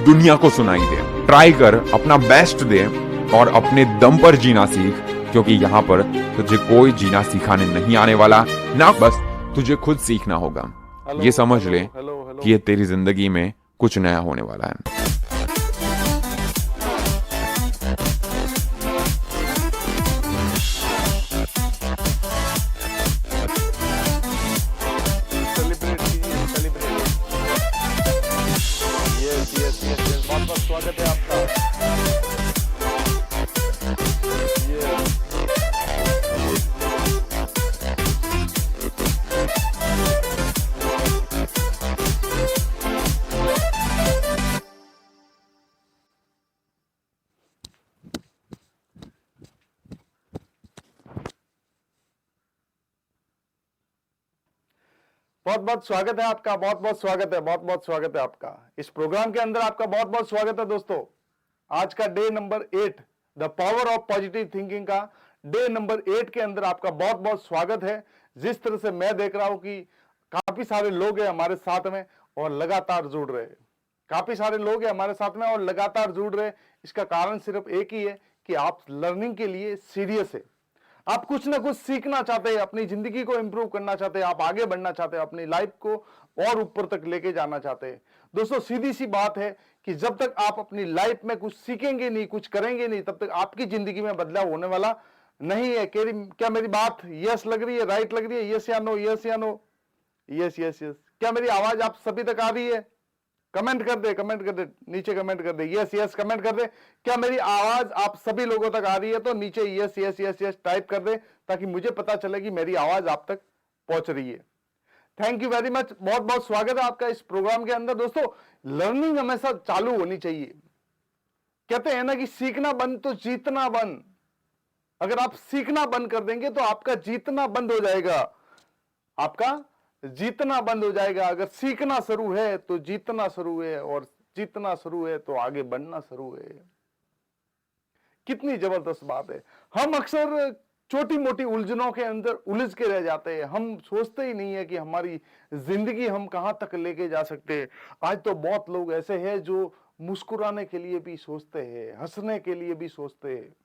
दुनिया को सुनाई दे। ट्राई कर, अपना बेस्ट दे और अपने दम पर जीना सीख, क्योंकि यहाँ पर तुझे कोई जीना सिखाने नहीं आने वाला ना, बस तुझे खुद सीखना होगा। ये समझ ले कि ये तेरी जिंदगी में कुछ नया होने वाला है। बहुत स्वागत है आपका। बहुत बहुत स्वागत है आपका, बहुत बहुत स्वागत है, बहुत बहुत स्वागत है आपका इस प्रोग्राम के अंदर। आपका बहुत बहुत स्वागत है दोस्तों। आज का day number 8, the power of positive thinking का डे नंबर 8 के अंदर आपका बहुत बहुत स्वागत है। जिस तरह से मैं देख रहा हूं कि काफी सारे लोग हैं हमारे साथ में और लगातार जुड़ रहे हैं, काफी सारे लोग हैं हमारे साथ में और लगातार जुड़ रहे हैं। इसका कारण सिर्फ एक ही है कि आप लर्निंग के लिए सीरियस है, आप कुछ ना कुछ सीखना चाहते हैं, अपनी जिंदगी को इंप्रूव करना चाहते हैं, आप आगे बढ़ना चाहते हैं, अपनी लाइफ को और ऊपर तक लेके जाना चाहते हैं। दोस्तों सीधी सी बात है कि जब तक आप अपनी लाइफ में कुछ सीखेंगे नहीं, कुछ करेंगे नहीं, तब तक आपकी जिंदगी में बदलाव होने वाला नहीं है। क्या मेरी बात यस लग रही है, राइट लग रही है? यस या नो, यस या नो, यस यस यस। क्या मेरी आवाज आप सभी तक आ रही है? कमेंट कर दे, कमेंट कर दे, नीचे कमेंट कर दे, यस यस कमेंट कर दे। क्या मेरी आवाज आप सभी लोगों तक आ रही है? तो नीचे yes yes yes yes type कर दे, ताकि मुझे पता चले कि मेरी आवाज आप तक पहुंच रही है। थैंक यू वेरी मच, बहुत बहुत स्वागत है आपका इस प्रोग्राम के अंदर। दोस्तों लर्निंग हमेशा चालू होनी चाहिए। कहते हैं ना कि सीखना बंद तो जीतना बंद। अगर आप सीखना बंद कर देंगे तो आपका जीतना बंद हो जाएगा, आपका जीतना बंद हो जाएगा। अगर सीखना शुरू है तो जीतना शुरू है, और जीतना शुरू है तो आगे बढ़ना शुरू है। कितनी जबरदस्त बात है। हम अक्सर छोटी मोटी उलझनों के अंदर उलझ के रह जाते हैं। हम सोचते ही नहीं है कि हमारी जिंदगी हम कहां तक लेके जा सकते हैं। आज तो बहुत लोग ऐसे हैं जो मुस्कुराने के लिए भी सोचते हैं, हंसने के लिए भी सोचते हैं।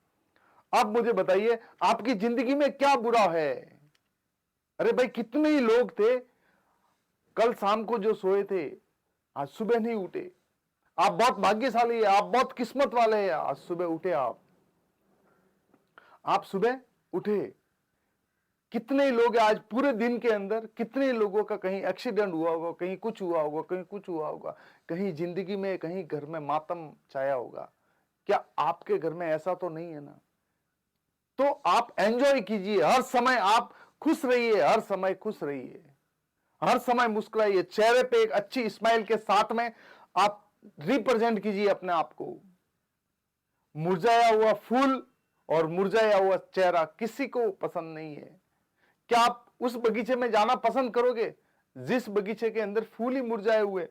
आप मुझे बताइए, आपकी जिंदगी में क्या बुरा है? अरे भाई, कितने ही लोग थे कल शाम को जो सोए थे, आज सुबह नहीं उठे। आप बहुत भाग्यशाली है, आप बहुत किस्मत वाले हैं, आज सुबह उठे। आप सुबह उठे। कितने लोग आज पूरे दिन के अंदर, कितने लोगों का कहीं एक्सीडेंट हुआ होगा, कहीं कुछ हुआ होगा, कहीं कुछ हुआ होगा, कहीं जिंदगी में, कहीं घर में मातम छाया होगा। क्या आपके घर में ऐसा तो नहीं है ना? तो आप एंजॉय कीजिए, हर समय आप खुश रहिए, हर समय खुश रहिए, हर समय मुस्कुराइए। चेहरे पे एक अच्छी स्माइल के साथ में आप रिप्रेजेंट कीजिए अपने आप को। मुरझाया हुआ फूल और मुरझाया हुआ चेहरा किसी को पसंद नहीं है। क्या आप उस बगीचे में जाना पसंद करोगे जिस बगीचे के अंदर फूल ही मुरझाए हुए?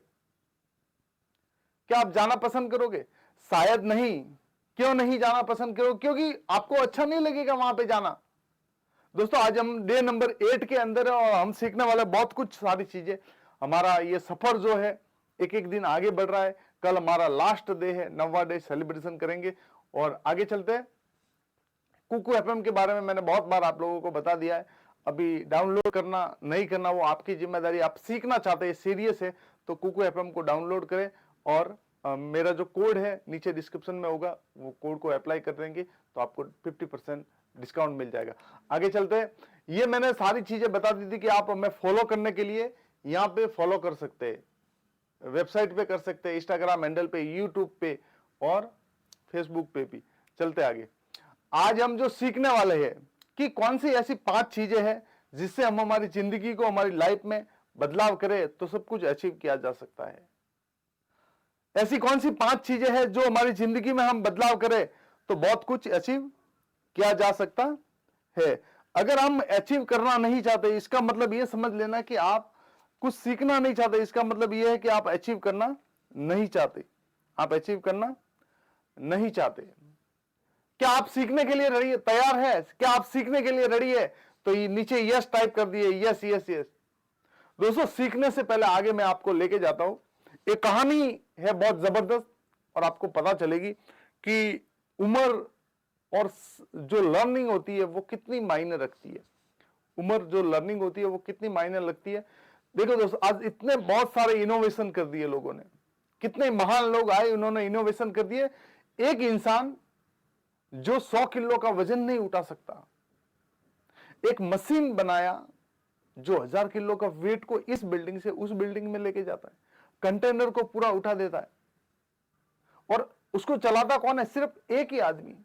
क्या आप जाना पसंद करोगे? शायद नहीं। क्यों नहीं जाना पसंद करोगे? क्योंकि आपको अच्छा नहीं लगेगा वहां पे जाना। दोस्तों आज हम डे नंबर 8 के अंदर है और हम सीखने वाले बहुत कुछ सारी चीजें। हमारा ये सफर जो है एक एक दिन आगे बढ़ रहा है। कल हमारा लास्ट डे है, 9वां डे सेलिब्रेशन करेंगे और आगे चलते हैं। कुकू एफएम के बारे में मैंने बहुत बार आप लोगों को बता दिया है। अभी डाउनलोड करना नहीं करना वो आपकी जिम्मेदारी। आप सीखना चाहते हैं, सीरियस है, तो कुकू एफएम को डाउनलोड करें और मेरा जो कोड है नीचे डिस्क्रिप्शन में होगा, वो कोड को अप्लाई कर देंगे तो आपको 50% डिस्काउंट मिल जाएगा। आगे चलते हैं। ये मैंने सारी चीजें बता दी थी कि आप हमें फॉलो करने के लिए यहाँ पे फॉलो कर सकते हैं, वेबसाइट पे कर सकते हैं, इंस्टाग्राम हैंडल पे, यूट्यूब पे और फेसबुक पे भी। चलते आगे। आज हम जो सीखने वाले हैं कि कौन सी ऐसी 5 चीजें हैं जिससे हम हमारी जिंदगी को, हमारी लाइफ में बदलाव करें तो सब कुछ अचीव किया जा सकता है। ऐसी कौन सी 5 चीजें हैं जो हमारी जिंदगी में हम बदलाव करें तो बहुत कुछ अचीव किया जा सकता है। अगर हम अचीव करना नहीं चाहते, इसका मतलब यह समझ लेना कि आप कुछ सीखना नहीं चाहते। इसका मतलब यह है कि आप अचीव करना नहीं चाहते, आप अचीव करना नहीं चाहते। क्या आप सीखने के लिए तैयार है? क्या आप सीखने के लिए रेडी है? तो ये नीचे यस टाइप कर दिए, यस यस यस। दोस्तों सीखने से पहले आगे मैं आपको लेके जाता हूं। एक कहानी है बहुत जबरदस्त, और आपको पता चलेगी कि उम्र और जो लर्निंग होती है वो कितनी मायने रखती है। उम्र जो लर्निंग होती है वो कितनी मायने लगती है। देखो दोस्तों, आज इतने बहुत सारे इनोवेशन कर दिए लोगों ने, कितने महान लोग आए, उन्होंने इनोवेशन कर दिए। एक इंसान जो 100 किलो का वजन नहीं उठा सकता, एक मशीन बनाया जो 1000 किलो का वेट को इस बिल्डिंग से उस बिल्डिंग में लेके जाता है, कंटेनर को पूरा उठा देता है। और उसको चलाता कौन है? सिर्फ एक ही आदमी।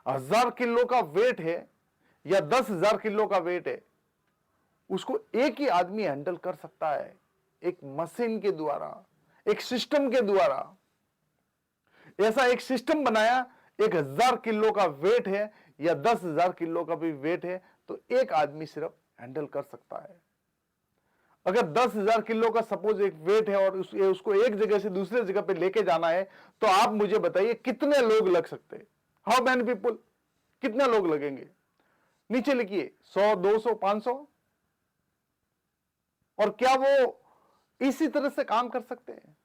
1000 किलो का वेट है या 10,000 किलो का वेट है, उसको एक ही आदमी हैंडल कर सकता है, एक मशीन के द्वारा, एक सिस्टम के द्वारा। ऐसा एक सिस्टम बनाया, 1000 किलो का वेट है या 10,000 किलो का भी वेट है तो एक आदमी सिर्फ हैंडल कर सकता है। अगर 10,000 किलो का सपोज एक वेट है और उसको एक जगह से दूसरे जगह पे लेके जाना है तो आप मुझे बताइए कितने लोग लग सकते हैं? How many people? कितने लोग लगेंगे? नीचे लिखिए 100, 200, 500। और क्या वो इसी तरह से काम कर सकते हैं?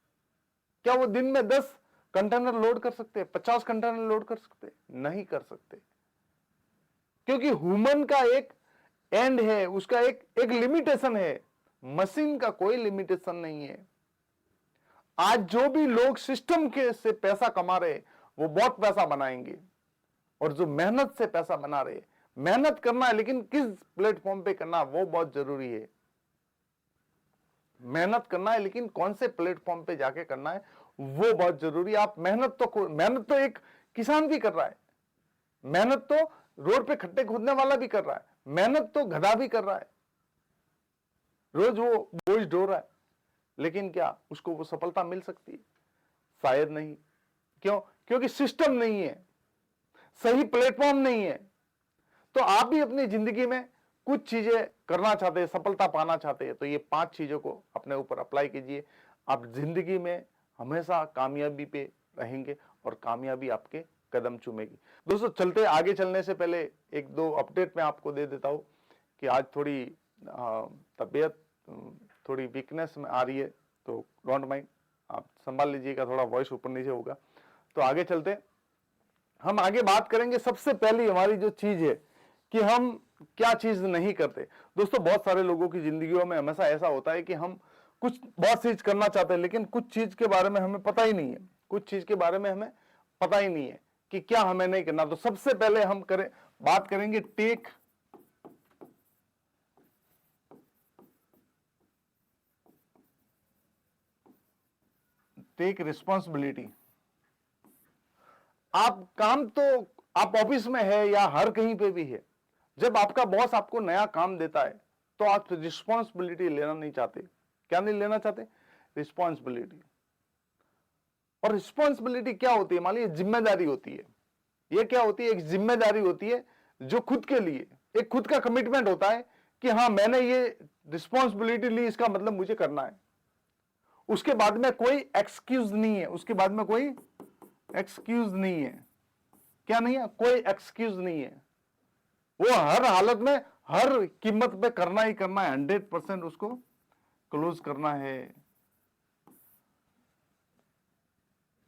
क्या वो दिन में 10 कंटेनर लोड कर सकते हैं? 50 कंटेनर लोड कर सकते हैं? नहीं कर सकते, क्योंकि ह्यूमन का एक एंड है, उसका एक लिमिटेशन है। मशीन का कोई लिमिटेशन नहीं है। आज जो भी लोग सिस्टम के से पैसा कमा रहे वो बहुत पैसा बनाएंगे, और जो मेहनत से पैसा बना रहे, मेहनत करना है लेकिन किस प्लेटफॉर्म पे करना वो बहुत जरूरी है। मेहनत करना है लेकिन कौन से प्लेटफॉर्म पे जाके करना है वो बहुत जरूरी है। आप मेहनत तो एक किसान भी कर रहा है, मेहनत तो रोड पे खड्डे खोदने वाला भी कर रहा है, मेहनत तो गधा भी कर रहा है, रोज वो बोझ ढो रहा है, लेकिन क्या उसको वो सफलता मिल सकती है? शायद नहीं। क्यों? क्योंकि सिस्टम नहीं है, सही प्लेटफॉर्म नहीं है। तो आप भी अपनी जिंदगी में कुछ चीजें करना चाहते हैं, सफलता पाना चाहते हैं, तो ये 5 चीजों को अपने ऊपर अप्लाई कीजिए। आप जिंदगी में हमेशा कामयाबी पे रहेंगे और कामयाबी आपके कदम चूमेगी। दोस्तों, चलते आगे चलने से पहले एक दो अपडेट मैं आपको दे देता हूं कि आज थोड़ी तबीयत थोड़ी वीकनेस में आ रही है, तो डोंट माइंड, आप संभाल लीजिएगा, थोड़ा वॉइस ऊपर नीचे होगा। तो आगे चलते हम आगे बात करेंगे। सबसे पहली हमारी जो चीज है कि हम क्या चीज नहीं करते। दोस्तों, बहुत सारे लोगों की जिंदगियों में हमेशा ऐसा होता है कि हम कुछ बहुत चीज करना चाहते हैं लेकिन कुछ चीज के बारे में हमें पता ही नहीं है, कुछ चीज के बारे में हमें पता ही नहीं है कि क्या हमें नहीं करना। तो सबसे पहले हम बात करेंगे टेक रिस्पॉन्सिबिलिटी। आप ऑफिस में है या हर कहीं पे भी है, जब आपका बॉस आपको नया काम देता है तो आप रिस्पॉन्सिबिलिटी लेना नहीं चाहते। क्या नहीं लेना चाहते? रिस्पॉन्सिबिलिटी। और रिस्पॉन्सिबिलिटी क्या होती है? मान लीजिए जिम्मेदारी होती है। ये क्या होती है? एक जिम्मेदारी होती है जो खुद के लिए, एक खुद का कमिटमेंट होता है कि हाँ, मैंने ये रिस्पॉन्सिबिलिटी ली, इसका मतलब मुझे करना है। उसके बाद में कोई एक्सक्यूज नहीं है, उसके बाद में कोई एक्सक्यूज नहीं है। क्या नहीं है? कोई एक्सक्यूज नहीं है। वो हर हालत में, हर कीमत पे करना ही करना है, 100% उसको क्लोज करना है।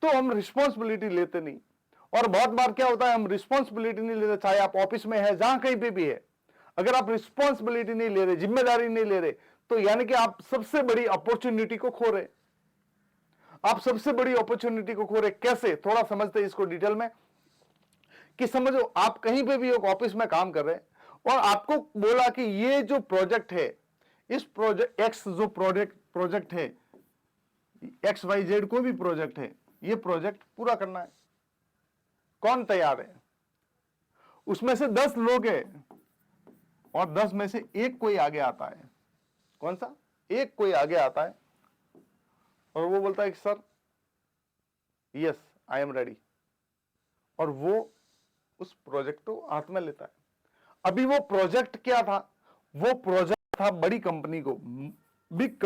तो हम रिस्पॉन्सिबिलिटी लेते नहीं। और बहुत बार क्या होता है, हम रिस्पॉन्सिबिलिटी नहीं लेते, चाहे आप ऑफिस में है, जहां कहीं पे भी है, अगर आप रिस्पॉन्सिबिलिटी नहीं ले रहे, जिम्मेदारी नहीं ले रहे, तो यानी कि आप सबसे बड़ी अपॉर्चुनिटी को खो रहे। आप सबसे बड़ी अपॉर्चुनिटी को खो रहे। कैसे? थोड़ा समझते हैं इसको डिटेल में। कि समझो, आप कहीं पे भी एक ऑफिस में काम कर रहे हैं और आपको बोला कि ये जो प्रोजेक्ट है, इस प्रोजेक्ट एक्स जो प्रोजेक्ट है, XYZ कोई भी प्रोजेक्ट है, ये प्रोजेक्ट पूरा करना है। कौन तैयार है? उसमें से 10 लोग हैं और 10 में से एक कोई आगे आता है। कौन सा? एक कोई आगे आता है और वो बोलता है कि sir, yes I am ready, और वो उस प्रोजेक्ट को हाथ में लेता है। अभी वो प्रोजेक्ट क्या था? वो प्रोजेक्ट था बड़ी कंपनी को, बिग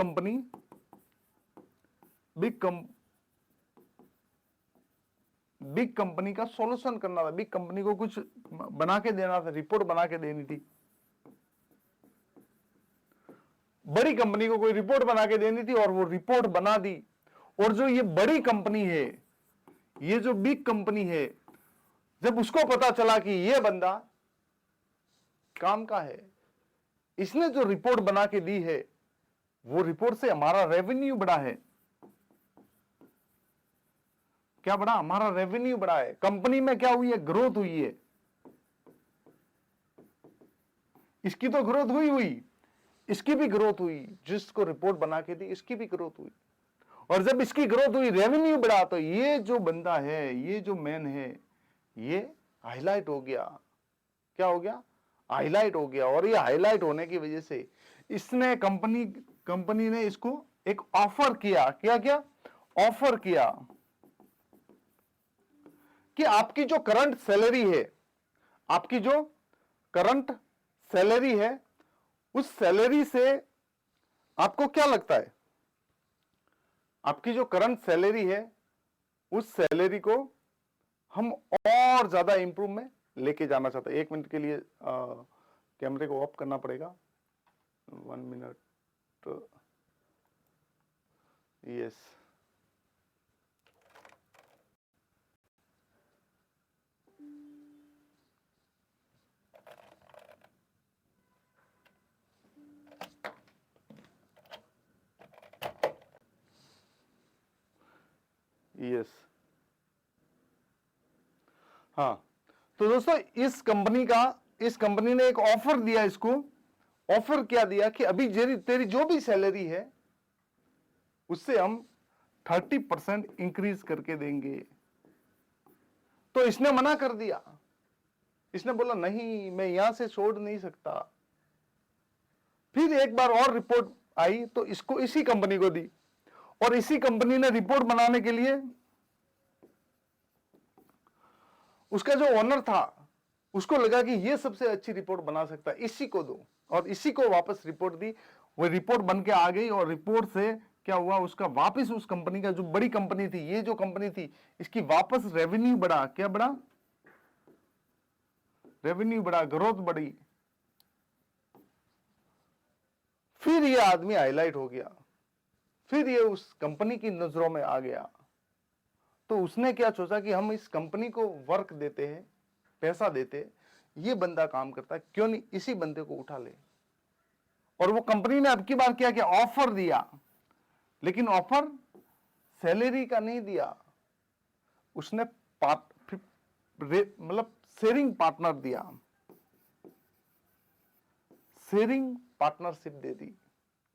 कंपनी का सॉल्यूशन करना था। बिग कंपनी को कुछ बना के देना था, रिपोर्ट बना के देनी थी। बड़ी कंपनी को कोई रिपोर्ट बना के देनी थी और वो रिपोर्ट बना दी। और जो ये बड़ी कंपनी है, ये जो बिग कंपनी है, जब उसको पता चला कि ये बंदा काम का है, इसने जो रिपोर्ट बना के दी है, वो रिपोर्ट से हमारा रेवेन्यू बढ़ा है। क्या बढ़ा? हमारा रेवेन्यू बढ़ा है। कंपनी में क्या हुई है? ग्रोथ हुई है। इसकी तो ग्रोथ हुई, इसकी भी ग्रोथ हुई, जिसको रिपोर्ट बना के दी इसकी भी ग्रोथ हुई। और जब इसकी ग्रोथ हुई, रेवेन्यू बढ़ा, तो ये जो बंदा है, ये जो मैन है, ये हाईलाइट हो गया। क्या हो गया? हाईलाइट हो गया। और ये हाईलाइट होने की वजह से इसने कंपनी ने इसको एक ऑफर किया। क्या ऑफर किया कि आपकी जो करंट सैलरी है, आपकी जो करंट सैलरी है, उस सैलरी से आपको क्या लगता है? आपकी जो करंट सैलरी है, उस सैलरी को हम और ज्यादा इंप्रूव में लेके जाना चाहते हैं। 1 मिनट के लिए कैमरे को ऑफ करना पड़ेगा। 1 मिनट। Yes, yes. हाँ, तो दोस्तों इस कंपनी ने एक ऑफर दिया। इसको ऑफर क्या दिया कि अभी तेरी जो भी सैलरी है, उससे हम 30% इंक्रीज करके देंगे। तो इसने मना कर दिया। इसने बोला नहीं, मैं यहां से छोड़ नहीं सकता। फिर एक बार और रिपोर्ट आई तो इसको इसी कंपनी को दी, और इसी कंपनी ने रिपोर्ट बनाने के लिए उसका जो ओनर था, उसको लगा कि ये सबसे अच्छी रिपोर्ट बना सकता है, इसी को दो। और इसी को वापस रिपोर्ट दी। वो रिपोर्ट बन के आ गई, और रिपोर्ट से क्या हुआ? उसका वापस उस कंपनी का, जो बड़ी कंपनी थी, ये जो कंपनी थी, इसकी वापस रेवेन्यू बढ़ा। क्या बढ़ा? रेवेन्यू बढ़ा, ग्रोथ बढ़ी। फिर ये आदमी हाईलाइट हो गया, फिर ये उस कंपनी की नजरों में आ गया। तो उसने क्या सोचा कि हम इस कंपनी को वर्क देते हैं, पैसा देते, ये बंदा काम करता है, क्यों नहीं इसी बंदे को उठा ले। और वो कंपनी ने अब की बार क्या किया? ऑफर दिया, लेकिन ऑफर सैलरी का नहीं दिया। उसने मतलब शेयरिंग पार्टनर दिया, शेयरिंग पार्टनरशिप दे दी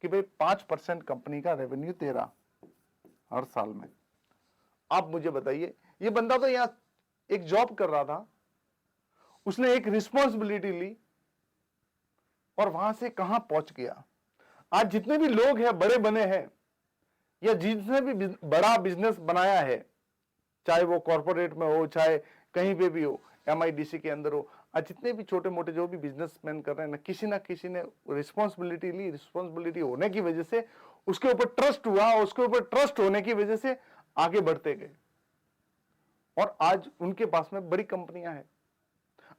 कि भाई 5% कंपनी का रेवेन्यू तेरा हर साल में। आप मुझे बताइए, ये बंदा तो यहां एक जॉब कर रहा था, उसने एक रिस्पॉन्सिबिलिटी ली और वहां से कहां पहुंच गया। आज जितने भी लोग हैं, बड़े बने हैं, या जिसने भी बड़ा बिजनेस बनाया है, चाहे वो कॉर्पोरेट में हो, चाहे कहीं पे भी हो, MIDC के अंदर हो, आज जितने भी छोटे मोटे जो भी बिजनेसमैन कर रहे हैं ना किसी ने रिस्पॉन्सिबिलिटी ली। रिस्पॉन्सिबिलिटी होने की वजह से उसके ऊपर ट्रस्ट हुआ, उसके ऊपर ट्रस्ट होने की वजह से आगे बढ़ते गए, और आज उनके पास में बड़ी कंपनियां हैं।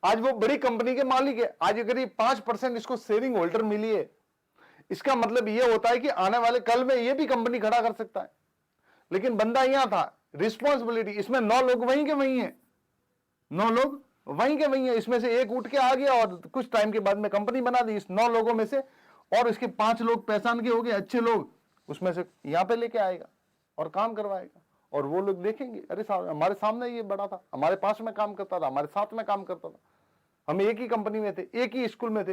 आज वो बड़ी कंपनी के मालिक है। आज अगर ये 5% इसको शेयरिंग होल्डर मिली है, इसका मतलब ये होता है कि आने वाले कल में ये भी कंपनी खड़ा कर सकता है। लेकिन बंदा यहां था, रिस्पॉन्सिबिलिटी, इसमें 9 लोग वहीं के वहीं है, 9 लोग वहीं के वहीं है। इसमें से एक उठ के आ गया और कुछ टाइम के बाद में कंपनी बना दी इस 9 लोगों में से, और इसके 5 लोग पहचान के हो गए अच्छे लोग, उसमें से यहां पे लेके आएगा और काम करवाएगा। और वो लोग देखेंगे, अरे हमारे सामने ये बड़ा था, हमारे पास में काम करता था, हमारे साथ में काम करता था, हम एक ही कंपनी में थे, एक ही स्कूल में थे।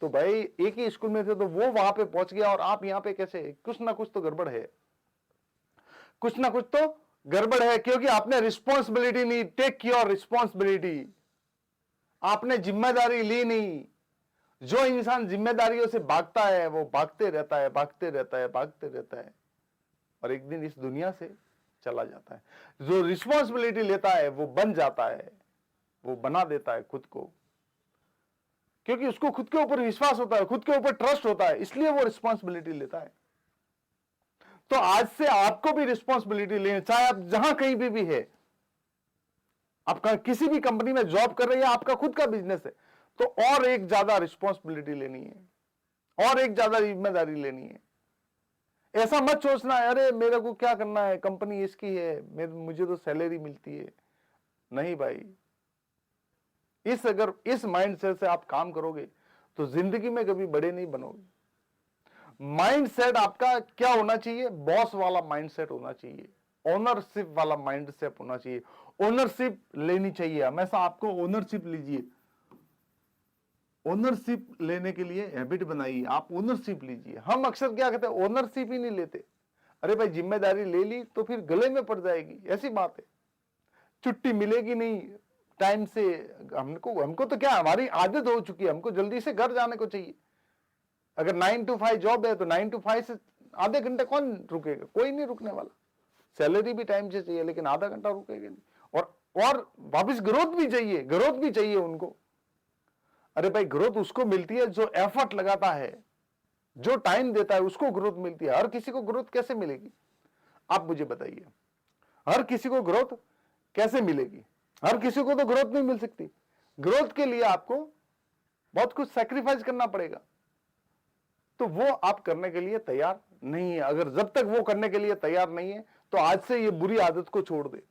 तो भाई एक ही स्कूल में थे, तो वो वहां पे पहुंच गया और आप यहां पे कैसे? कुछ ना कुछ तो गड़बड़ है, कुछ ना कुछ तो गड़बड़ है, क्योंकि आपने रिस्पॉन्सिबिलिटी नहीं टेक योर रिस्पॉन्सिबिलिटी, आपने जिम्मेदारी ली नहीं। जो इंसान जिम्मेदारियों से भागता है, वो भागते रहता है, भागते रहता है, भागते रहता है, और एक दिन इस दुनिया से चला जाता है। जो रिस्पॉन्सिबिलिटी लेता है, वो बन जाता है, वो बना देता है खुद को, क्योंकि उसको खुद के ऊपर विश्वास होता है, खुद के ऊपर ट्रस्ट होता है, इसलिए वो रिस्पॉन्सिबिलिटी लेता है। तो आज से आपको भी रिस्पॉन्सिबिलिटी लेनी, चाहे आप जहां कहीं भी है, आपका किसी भी कंपनी में जॉब कर रहे हैं, आपका खुद का बिजनेस है, तो और एक ज्यादा रिस्पॉन्सिबिलिटी लेनी है, और एक ज्यादा जिम्मेदारी लेनी है। ऐसा मत सोचना है अरे मेरे को क्या करना है, कंपनी इसकी है, मुझे तो सैलरी मिलती है। नहीं भाई, अगर इस माइंडसेट से आप काम करोगे तो जिंदगी में कभी बड़े नहीं बनोगे। माइंडसेट आपका क्या होना चाहिए? बॉस वाला माइंडसेट होना चाहिए, ओनरशिप वाला माइंडसेट होना चाहिए। ओनरशिप लेनी चाहिए हमेशा, आपको ओनरशिप लीजिए। ओनरशिप लेने के लिए हैबिट बनाइए, आप ओनरशिप लीजिए। हम अक्सर क्या कहते हैं, ओनरशिप ही नहीं लेते। अरे भाई जिम्मेदारी ले ली तो फिर गले में पड़ जाएगी, ऐसी बात है। छुट्टी मिलेगी नहीं टाइम से, हमको तो क्या, हमारी आदत हो चुकी है, हमको जल्दी से घर जाने को चाहिए। अगर 9 to 5 जॉब है तो 9 to 5 से आधे घंटे कौन रुकेगा? कोई नहीं रुकने वाला। सैलरी भी टाइम से चाहिए लेकिन आधा घंटा रुकेगा नहीं। और वापस ग्रोथ भी चाहिए, ग्रोथ भी चाहिए उनको। अरे भाई ग्रोथ उसको मिलती है जो एफर्ट लगाता है, जो टाइम देता है, उसको ग्रोथ मिलती है। हर किसी को ग्रोथ कैसे मिलेगी? आप मुझे बताइए, हर किसी को ग्रोथ कैसे मिलेगी? हर किसी को तो ग्रोथ नहीं मिल सकती। ग्रोथ के लिए आपको बहुत कुछ सैक्रिफाइस करना पड़ेगा, तो वो आप करने के लिए तैयार नहीं है। अगर जब तक वो करने के लिए तैयार नहीं है तो आज से ये बुरी आदत को छोड़ दे।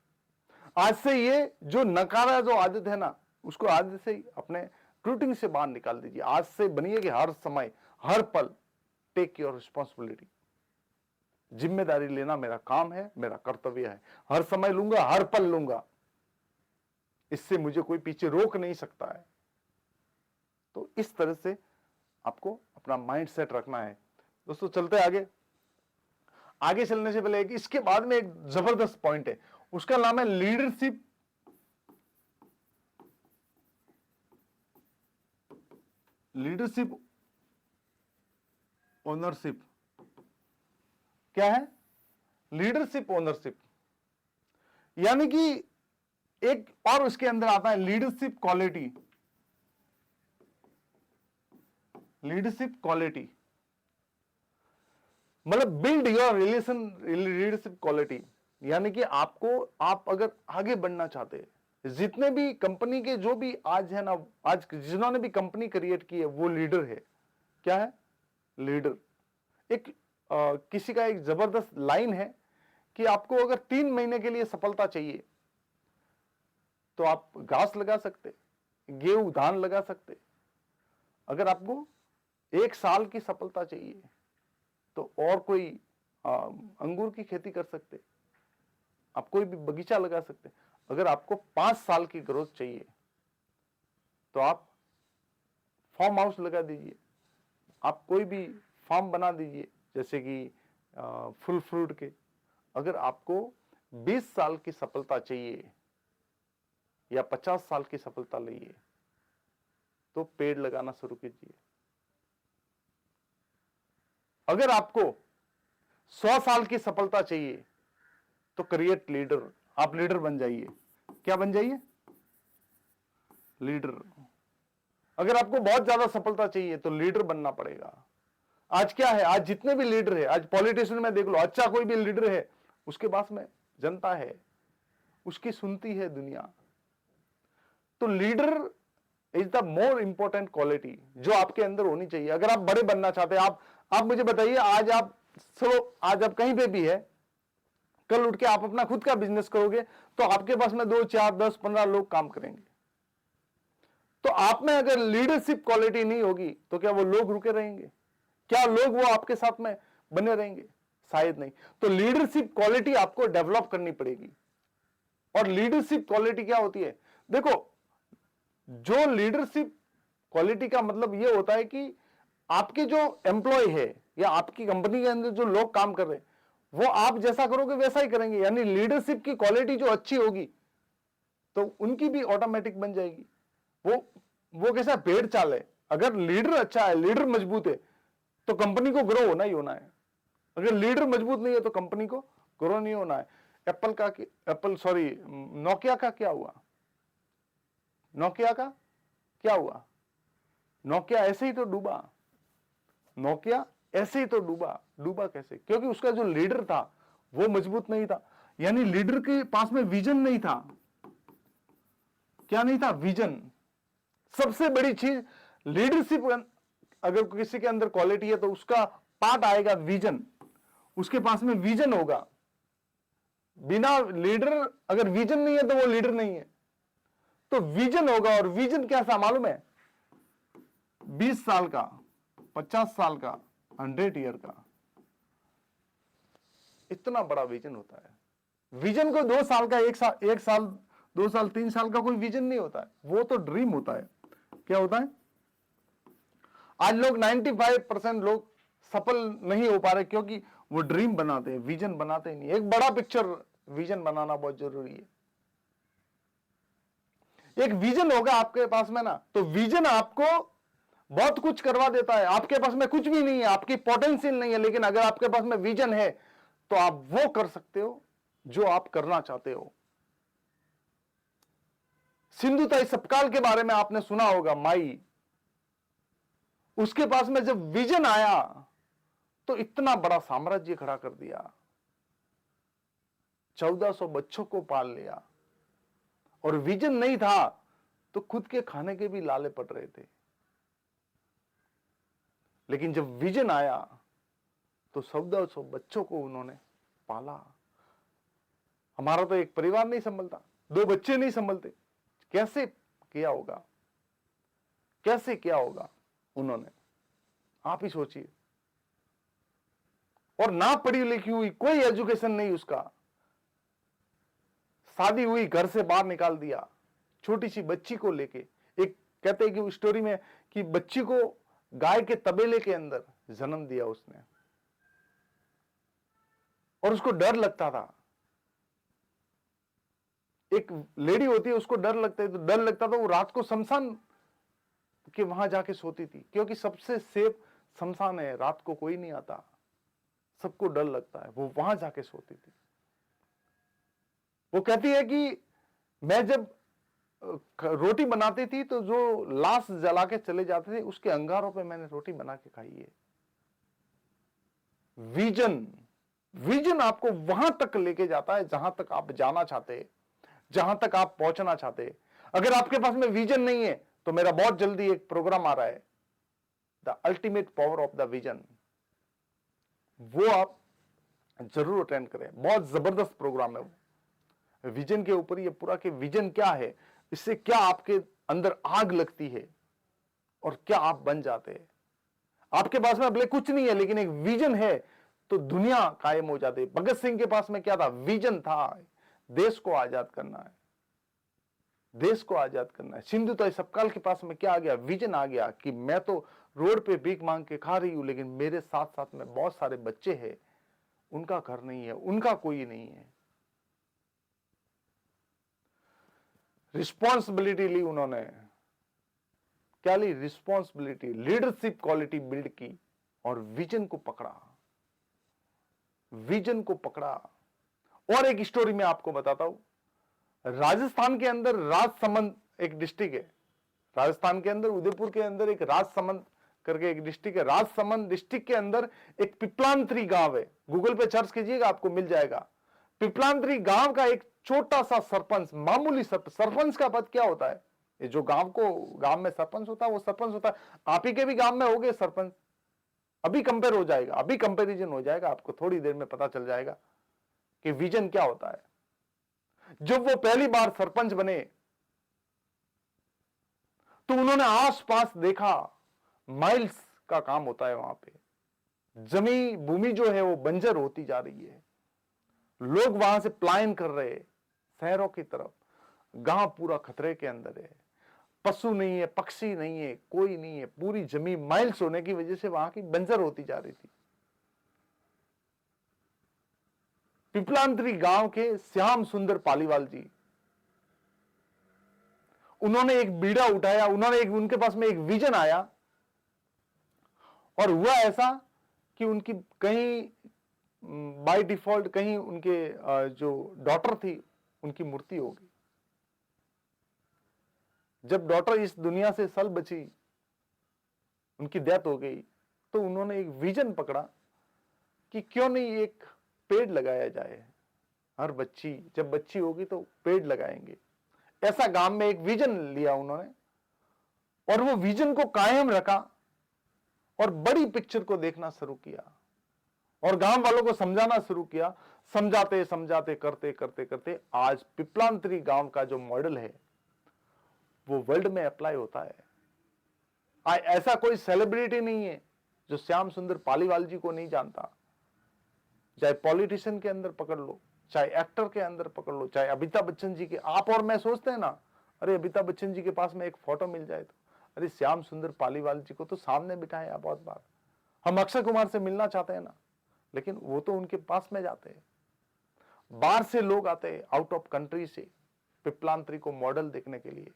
आज से ये जो नकारा जो आदत है ना, उसको आदत से अपने रूटीन से बाहर निकाल दीजिए। आज से बनिए कि हर समय हर पल टेक योर रिस्पॉन्सिबिलिटी। जिम्मेदारी लेना मेरा काम है, मेरा कर्तव्य है। हर समय लूंगा, हर पल लूंगा, इससे मुझे कोई पीछे रोक नहीं सकता है। तो इस तरह से आपको अपना माइंड सेट रखना है। दोस्तों चलते आगे। आगे चलने से पहले इसके बाद में एक जबरदस्त पॉइंट है, उसका नाम है लीडरशिप। Leadership ownership. क्या है? लीडरशिप ओनरशिप, यानी कि एक और उसके अंदर आता है लीडरशिप क्वालिटी। लीडरशिप क्वालिटी मतलब build your relation leadership quality, यानी कि आप अगर आगे बढ़ना चाहते हैं, जितने भी कंपनी के जो भी आज है ना, आज जिन्होंने भी कंपनी क्रिएट की है वो लीडर है। क्या है? लीडर। किसी का एक जबरदस्त लाइन है कि आपको अगर 3 महीने के लिए सफलता चाहिए तो आप घास लगा सकते, गेहूं धान लगा सकते। अगर आपको 1 साल की सफलता चाहिए तो और कोई अंगूर की खेती कर सकते, आप कोई भी बगीचा लगा सकते। अगर आपको 5 साल की ग्रोथ चाहिए तो आप फार्म हाउस लगा दीजिए, आप कोई भी फार्म बना दीजिए, जैसे कि फुल फ्रूट के। अगर आपको 20 साल की सफलता चाहिए या 50 साल की सफलता चाहिए तो पेड़ लगाना शुरू कीजिए। अगर आपको 100 साल की सफलता चाहिए तो क्रिएट लीडर, आप लीडर बन जाइए। क्या बन जाइए? लीडर। अगर आपको बहुत ज्यादा सफलता चाहिए तो लीडर बनना पड़ेगा। आज क्या है, आज जितने भी लीडर है, आज पॉलिटिशियन में देख लो, अच्छा कोई भी लीडर है उसके पास में जनता है, उसकी सुनती है दुनिया। तो leader is the more important quality जो आपके अंदर होनी चाहिए अगर आप बड़े बनना चाहते हैं। आप मुझे बताइए, आज आप कहीं पे भी है, कल उठ के आप अपना खुद का बिजनेस करोगे तो आपके पास में 2, 4, 10, 15 लोग काम करेंगे। तो आप में अगर लीडरशिप क्वालिटी नहीं होगी तो क्या वो लोग रुके रहेंगे? क्या लोग वो आपके साथ में बने रहेंगे? शायद नहीं। तो लीडरशिप क्वालिटी आपको डेवलप करनी पड़ेगी। और लीडरशिप क्वालिटी क्या होती है? देखो, जो लीडरशिप क्वालिटी का मतलब ये होता है कि आपके जो एम्प्लॉय है या आपकी कंपनी के अंदर जो लोग काम कर रहे हैं वो आप जैसा करोगे वैसा ही करेंगे। यानी लीडरशिप की क्वालिटी जो अच्छी होगी तो उनकी भी ऑटोमेटिक बन जाएगी। वो कैसा भेड़ चाल है, अगर लीडर अच्छा है, लीडर मजबूत है तो कंपनी को ग्रो होना ही होना है। अगर लीडर मजबूत नहीं है तो कंपनी को ग्रो नहीं होना है। नोकिया का क्या हुआ? नोकिया का क्या हुआ? नोकिया ऐसे ही तो डूबा। नोकिया ऐसे ही तो डूबा कैसे? क्योंकि उसका जो लीडर था वो मजबूत नहीं था। यानी लीडर के पास में विजन नहीं था। क्या नहीं था? विजन। सबसे बड़ी चीज लीडरशिप, अगर किसी के अंदर क्वालिटी है तो उसका पार्ट आएगा विजन। उसके पास में विजन होगा। बिना लीडर, अगर विजन नहीं है तो वो लीडर नहीं है। तो विजन होगा, और विजन कैसा मालूम है? 20 साल का, 50 साल का, 100 ईयर का, इतना बड़ा विजन होता है। विजन को 2 साल का, 1 साल 2 साल 3 साल का कोई विजन नहीं होता है, वो तो ड्रीम होता है। क्या होता है? आज लोग 95% लोग सफल नहीं हो पा रहे क्योंकि वो ड्रीम बनाते हैं, विजन बनाते ही नहीं। एक बड़ा पिक्चर विजन बनाना बहुत जरूरी है। एक विजन होगा आपके पास में ना, तो विजन आपको बहुत कुछ करवा देता है। आपके पास में कुछ भी नहीं है, आपकी पोटेंशियल नहीं है, लेकिन अगर आपके पास में विजन है तो आप वो कर सकते हो जो आप करना चाहते हो। सिंधुताई सपकाल के बारे में आपने सुना होगा, माई। उसके पास में जब विजन आया तो इतना बड़ा साम्राज्य खड़ा कर दिया, 1400 बच्चों को पाल लिया। और विजन नहीं था तो खुद के खाने के भी लाले पड़ रहे थे। लेकिन जब विजन आया तो 1400 बच्चों को उन्होंने पाला। हमारा तो एक परिवार नहीं संभलता, 2 बच्चे नहीं संभलते। कैसे किया होगा, कैसे किया होगा उन्होंने, आप ही सोचिए। और ना पढ़ी लिखी हुई, कोई एजुकेशन नहीं उसका, शादी हुई, घर से बाहर निकाल दिया, छोटी सी बच्ची को लेके। एक कहते हैं कि उस स्टोरी में कि बच्ची को गाय के तबेले के अंदर जन्म दिया उसने, और उसको डर लगता था। एक लेडी होती है, उसको डर लगता है, तो डर लगता था, वो रात को शमशान के वहां जाके सोती थी, क्योंकि सबसे सेफ शमशान है, रात को कोई नहीं आता, सबको डर लगता है, वो वहां जाके सोती थी। वो कहती है कि मैं जब रोटी बनाती थी तो जो लाश जला के चले जाते थे, उसके अंगारों पे मैंने रोटी बना के खाई है। विजन, विजन आपको वहां तक लेके जाता है जहां तक आप जाना चाहते हैं, जहां तक आप पहुंचना चाहते हैं। अगर आपके पास में विजन नहीं है तो मेरा बहुत जल्दी एक प्रोग्राम आ रहा है, the ultimate power of the vision, वो आप जरूर अटेंड करें। बहुत जबरदस्त प्रोग्राम है वो। विजन के ऊपर ये पूरा कि विजन क्या है, इससे क्या आपके अंदर आग लगती है और क्या आप बन जाते हैं। आपके पास में भले कुछ नहीं है, लेकिन एक विजन है तो दुनिया कायम हो जाती है। भगत सिंह के पास में क्या था? विजन था, देश को आजाद करना है, देश को आजाद करना है। सिंधुताई सपकाल के पास में क्या आ गया? विजन आ गया कि मैं तो रोड पे भीख मांग के खा रही हूं, लेकिन मेरे साथ साथ में बहुत सारे बच्चे हैं, उनका घर नहीं है, उनका कोई नहीं है। रिस्पॉन्सिबिलिटी ली उन्होंने। क्या ली? रिस्पॉन्सिबिलिटी, लीडरशिप क्वालिटी बिल्ड की और विजन को पकड़ा, विजन को पकड़ा। और एक स्टोरी मैं आपको बताता हूं। राजस्थान के अंदर राजसमंद एक डिस्ट्रिक्ट है, राजस्थान के अंदर उदयपुर के अंदर एक राजसमंद करके एक डिस्ट्रिक्ट है। राजसमंद डिस्ट्रिक्ट के अंदर एक पिपलांतरी गांव है, गूगल पे सर्च कीजिएगा आपको मिल जाएगा। पिपलांतरी गांव का एक छोटा सा सरपंच, मामूली सरपंच का पद क्या होता है? ये जो गांव में सरपंच होता है वो सरपंच होता है। आप ही के भी गांव में हो गए सरपंच, अभी कंपेयर हो जाएगा, अभी कंपैरिजन हो जाएगा, आपको थोड़ी देर में पता चल जाएगा कि विजन क्या होता है। जब वो पहली बार सरपंच बने तो उन्होंने आसपास देखा, माइल्स का काम होता है वहां पे, भूमि जो है वो बंजर होती जा रही है, लोग वहां से पलायन कर रहे हैं शहरों की तरफ, गांव पूरा खतरे के अंदर है, पशु नहीं है, पक्षी नहीं है, कोई नहीं है, पूरी जमीन माइल्स होने की वजह से वहां की बंजर होती जा रही थी। पिपलांतरी गांव के श्याम सुंदर पालीवाल जी, उन्होंने एक बीड़ा उठाया, उनके पास में एक विजन आया, और हुआ ऐसा कि उनकी कहीं बाय डिफॉल्ट कहीं उनके जो डॉटर थी उनकी मृत्यु हो गई। जब डॉटर इस दुनिया से सल बची, उनकी डेथ हो गई, तो उन्होंने एक विजन पकड़ा कि क्यों नहीं एक पेड़ लगाया जाए। हर बच्ची जब बच्ची होगी तो पेड़ लगाएंगे, ऐसा गांव में एक विजन लिया उन्होंने, और वो विजन को कायम रखा और बड़ी पिक्चर को देखना शुरू किया। और गांव वालों को समझाना शुरू किया। समझाते समझाते करते करते करते आज पिपलांतरी गांव का जो मॉडल है वो वर्ल्ड में अप्लाई होता है। ऐसा कोई सेलिब्रिटी नहीं है जो श्याम सुंदर पालीवाल जी को नहीं जानता। चाहे पॉलिटिशियन के अंदर पकड़ लो, चाहे एक्टर के अंदर पकड़ लो, चाहे अमिताभ बच्चन जी के, आप और मैं सोचते हैं ना, अरे अमिताभ बच्चन जी के पास में एक फोटो मिल जाए तो, अरे श्याम सुंदर पालीवाल जी को तो सामने बिठाए बहुत बार। हम अक्षय कुमार से मिलना चाहते हैं ना, लेकिन वो तो उनके पास में जाते हैं। बाहर से लोग आते हैं, आउट ऑफ कंट्री से, पिपलांतरी को मॉडल देखने के लिए।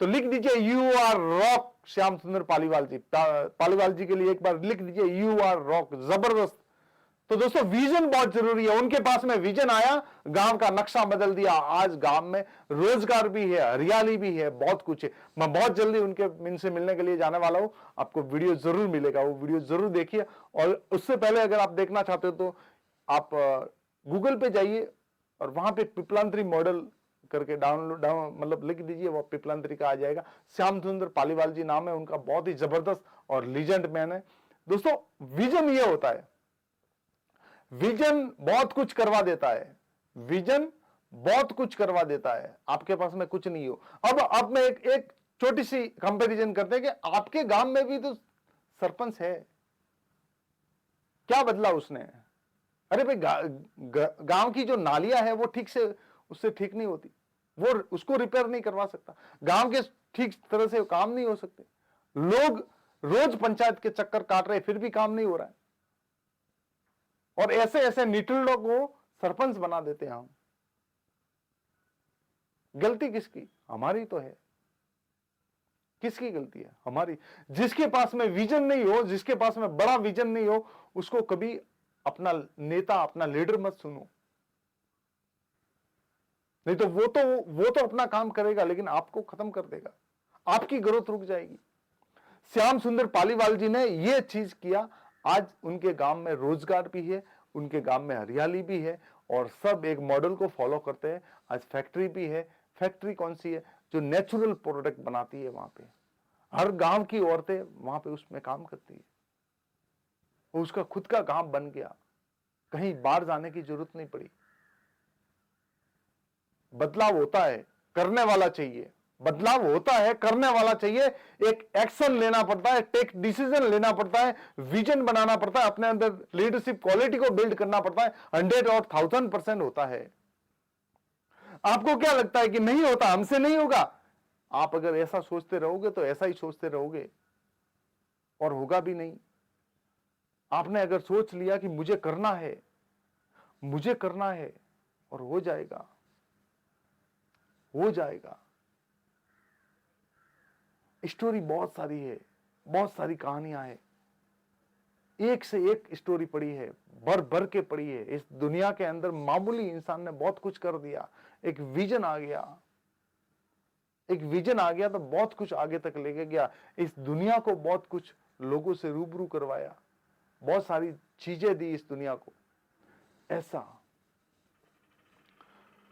तो लिख दीजिए यू आर रॉक श्याम सुंदर पालीवाल जी। पालीवाल जी के लिए एक बार लिख दीजिए यू आर रॉक, जबरदस्त। तो दोस्तों विजन बहुत जरूरी है। उनके पास में विजन आया, गांव का नक्शा बदल दिया। आज गांव में रोजगार भी है, हरियाली भी है, बहुत कुछ है। मैं बहुत जल्दी उनके इनसे मिलने के लिए जाने वाला हूं। आपको वीडियो जरूर मिलेगा, वो वीडियो जरूर देखिए। और उससे पहले अगर आप देखना चाहते हो तो आप गूगल पे जाइए और वहां पे पिपलांतरी मॉडल करके डाउनलोड मतलब लिख दीजिए, वो पिपलांतरी का आ जाएगा। श्याम सुंदर पालीवाल जी नाम है उनका, बहुत ही जबरदस्त और लीजेंड मैन है। दोस्तों विजन ये होता है, विजन बहुत कुछ करवा देता है। विजन बहुत कुछ करवा देता है। आपके पास में कुछ नहीं हो। अब मैं एक छोटी सी कंपैरिजन करते हैं कि आपके गांव में भी तो सरपंच है, क्या बदला उसने? अरे भाई गांव की जो नालियां है वो ठीक से उससे ठीक नहीं होती, वो उसको रिपेयर नहीं करवा सकता। गांव के ठीक तरह से काम नहीं हो सकते। लोग रोज पंचायत के चक्कर काट रहे, फिर भी काम नहीं हो रहा है। और ऐसे ऐसे निटल्लों को सरपंच बना देते हैं हम। गलती किसकी? हमारी तो है। किसकी गलती है? हमारी। जिसके पास में विजन नहीं हो, जिसके पास में बड़ा विजन नहीं हो, उसको कभी अपना नेता, अपना लीडर मत सुनो। नहीं तो वो तो अपना काम करेगा, लेकिन आपको खत्म कर देगा, आपकी ग्रोथ रुक जाएगी। श्याम सुंदर पालीवाल जी ने यह चीज किया। आज उनके गांव में रोजगार भी है, उनके गांव में हरियाली भी है, और सब एक मॉडल को फॉलो करते हैं। आज फैक्ट्री भी है। फैक्ट्री कौन सी है? जो नेचुरल प्रोडक्ट बनाती है। वहां पे हर गांव की औरतें वहां पे उसमें काम करती है। उसका खुद का गांव बन गया, कहीं बाहर जाने की जरूरत नहीं पड़ी। बदलाव होता है, करने वाला चाहिए। बदलाव होता है, करने वाला चाहिए। एक एक्शन लेना पड़ता है, टेक डिसीजन लेना पड़ता है, विजन बनाना पड़ता है, अपने अंदर लीडरशिप क्वालिटी को बिल्ड करना पड़ता है। 100 और 1000% होता है। आपको क्या लगता है कि नहीं होता, हमसे नहीं होगा? आप अगर ऐसा सोचते रहोगे तो ऐसा ही सोचते रहोगे और होगा भी नहीं। आपने अगर सोच लिया कि मुझे करना है, मुझे करना है, और हो जाएगा, हो जाएगा। स्टोरी बहुत सारी है, बहुत सारी कहानियां हैं, एक से एक स्टोरी पड़ी है, भर भर के पड़ी है। इस दुनिया के अंदर मामूली इंसान ने बहुत कुछ कर दिया। एक विजन आ गया, एक विजन आ गया तो बहुत कुछ आगे तक लेके गया। इस दुनिया को बहुत कुछ लोगों से रूबरू करवाया, बहुत सारी चीजें दी इस दुनिया को।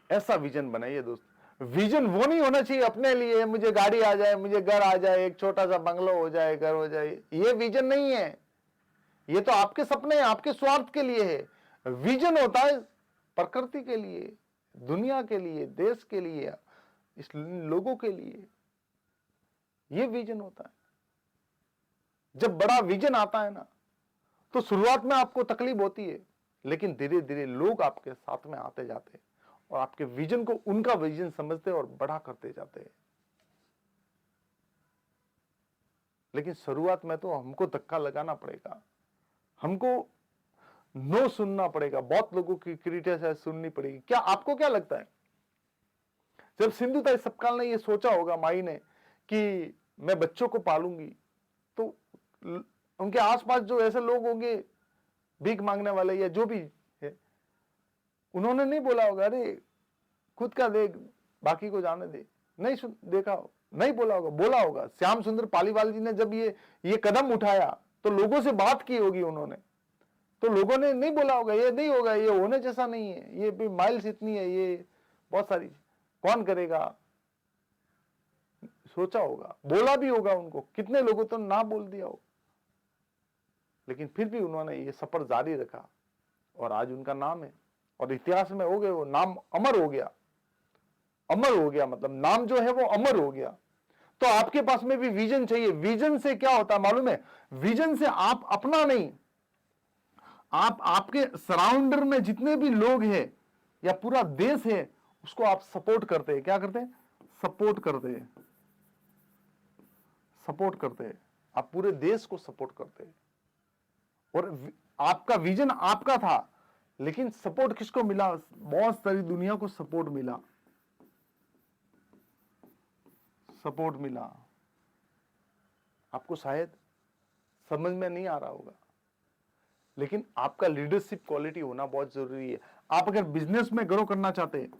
ऐसा विजन बनाइए दोस्त। विजन वो नहीं होना चाहिए अपने लिए, मुझे गाड़ी आ जाए, मुझे घर आ जाए, एक छोटा सा बंगलो हो जाए, घर हो जाए। ये विजन नहीं है। ये तो आपके सपने हैं, आपके स्वार्थ के लिए है। विजन होता है प्रकृति के लिए, दुनिया के लिए, देश के लिए, इस लोगों के लिए। ये विजन होता है। जब बड़ा विजन आता है ना, तो शुरुआत में आपको तकलीफ होती है, लेकिन धीरे धीरे लोग आपके साथ में आते जाते हैं और आपके विजन को उनका विजन समझते और बड़ा करते जाते हैं। लेकिन शुरुआत में तो हमको धक्का लगाना पड़ेगा, हमको नो सुनना पड़ेगा, बहुत लोगों की क्रिटिसिज्म सुननी पड़ेगी। क्या आपको क्या लगता है, जब सिंधुताई सपकाल ने ये सोचा होगा माई ने कि मैं बच्चों को पालूंगी, तो उनके आसपास जो ऐसे लोग होंगे भीख मांगने वाले या जो भी है, उन्होंने नहीं बोला होगा अरे खुद का देख, बाकी को जाने दे। नहीं देखा, नहीं बोला होगा, बोला होगा। श्याम सुंदर पालीवाल जी ने जब ये कदम उठाया तो लोगों से बात की होगी उन्होंने, तो लोगों ने नहीं बोला होगा ये नहीं होगा, ये होने जैसा नहीं है, ये भी माइल्स इतनी है, ये बहुत सारी, कौन करेगा। सोचा होगा, बोला भी होगा उनको। कितने लोगों तो ना बोल दिया होगा। लेकिन फिर भी उन्होंने ये सफर जारी रखा और आज उनका नाम है और इतिहास में हो गए, वो नाम अमर हो गया। अमर हो गया मतलब नाम जो है वो अमर हो गया। तो आपके पास में भी विजन चाहिए। विजन से क्या होता है मालूम है? विजन से आप अपना नहीं, आप आपके सराउंडर में जितने भी लोग हैं या पूरा देश है उसको आप सपोर्ट करते हैं। क्या करते हैं? सपोर्ट करते हैं। सपोर्ट करते हैं, आप पूरे देश को सपोर्ट करते हैं। और आपका विजन आपका था, लेकिन सपोर्ट किसको मिला? बहुत सारी दुनिया को सपोर्ट मिला। सपोर्ट मिला। आपको शायद समझ में नहीं आ रहा होगा, लेकिन आपका लीडरशिप क्वालिटी होना बहुत जरूरी है। आप अगर बिजनेस में ग्रो करना चाहते हैं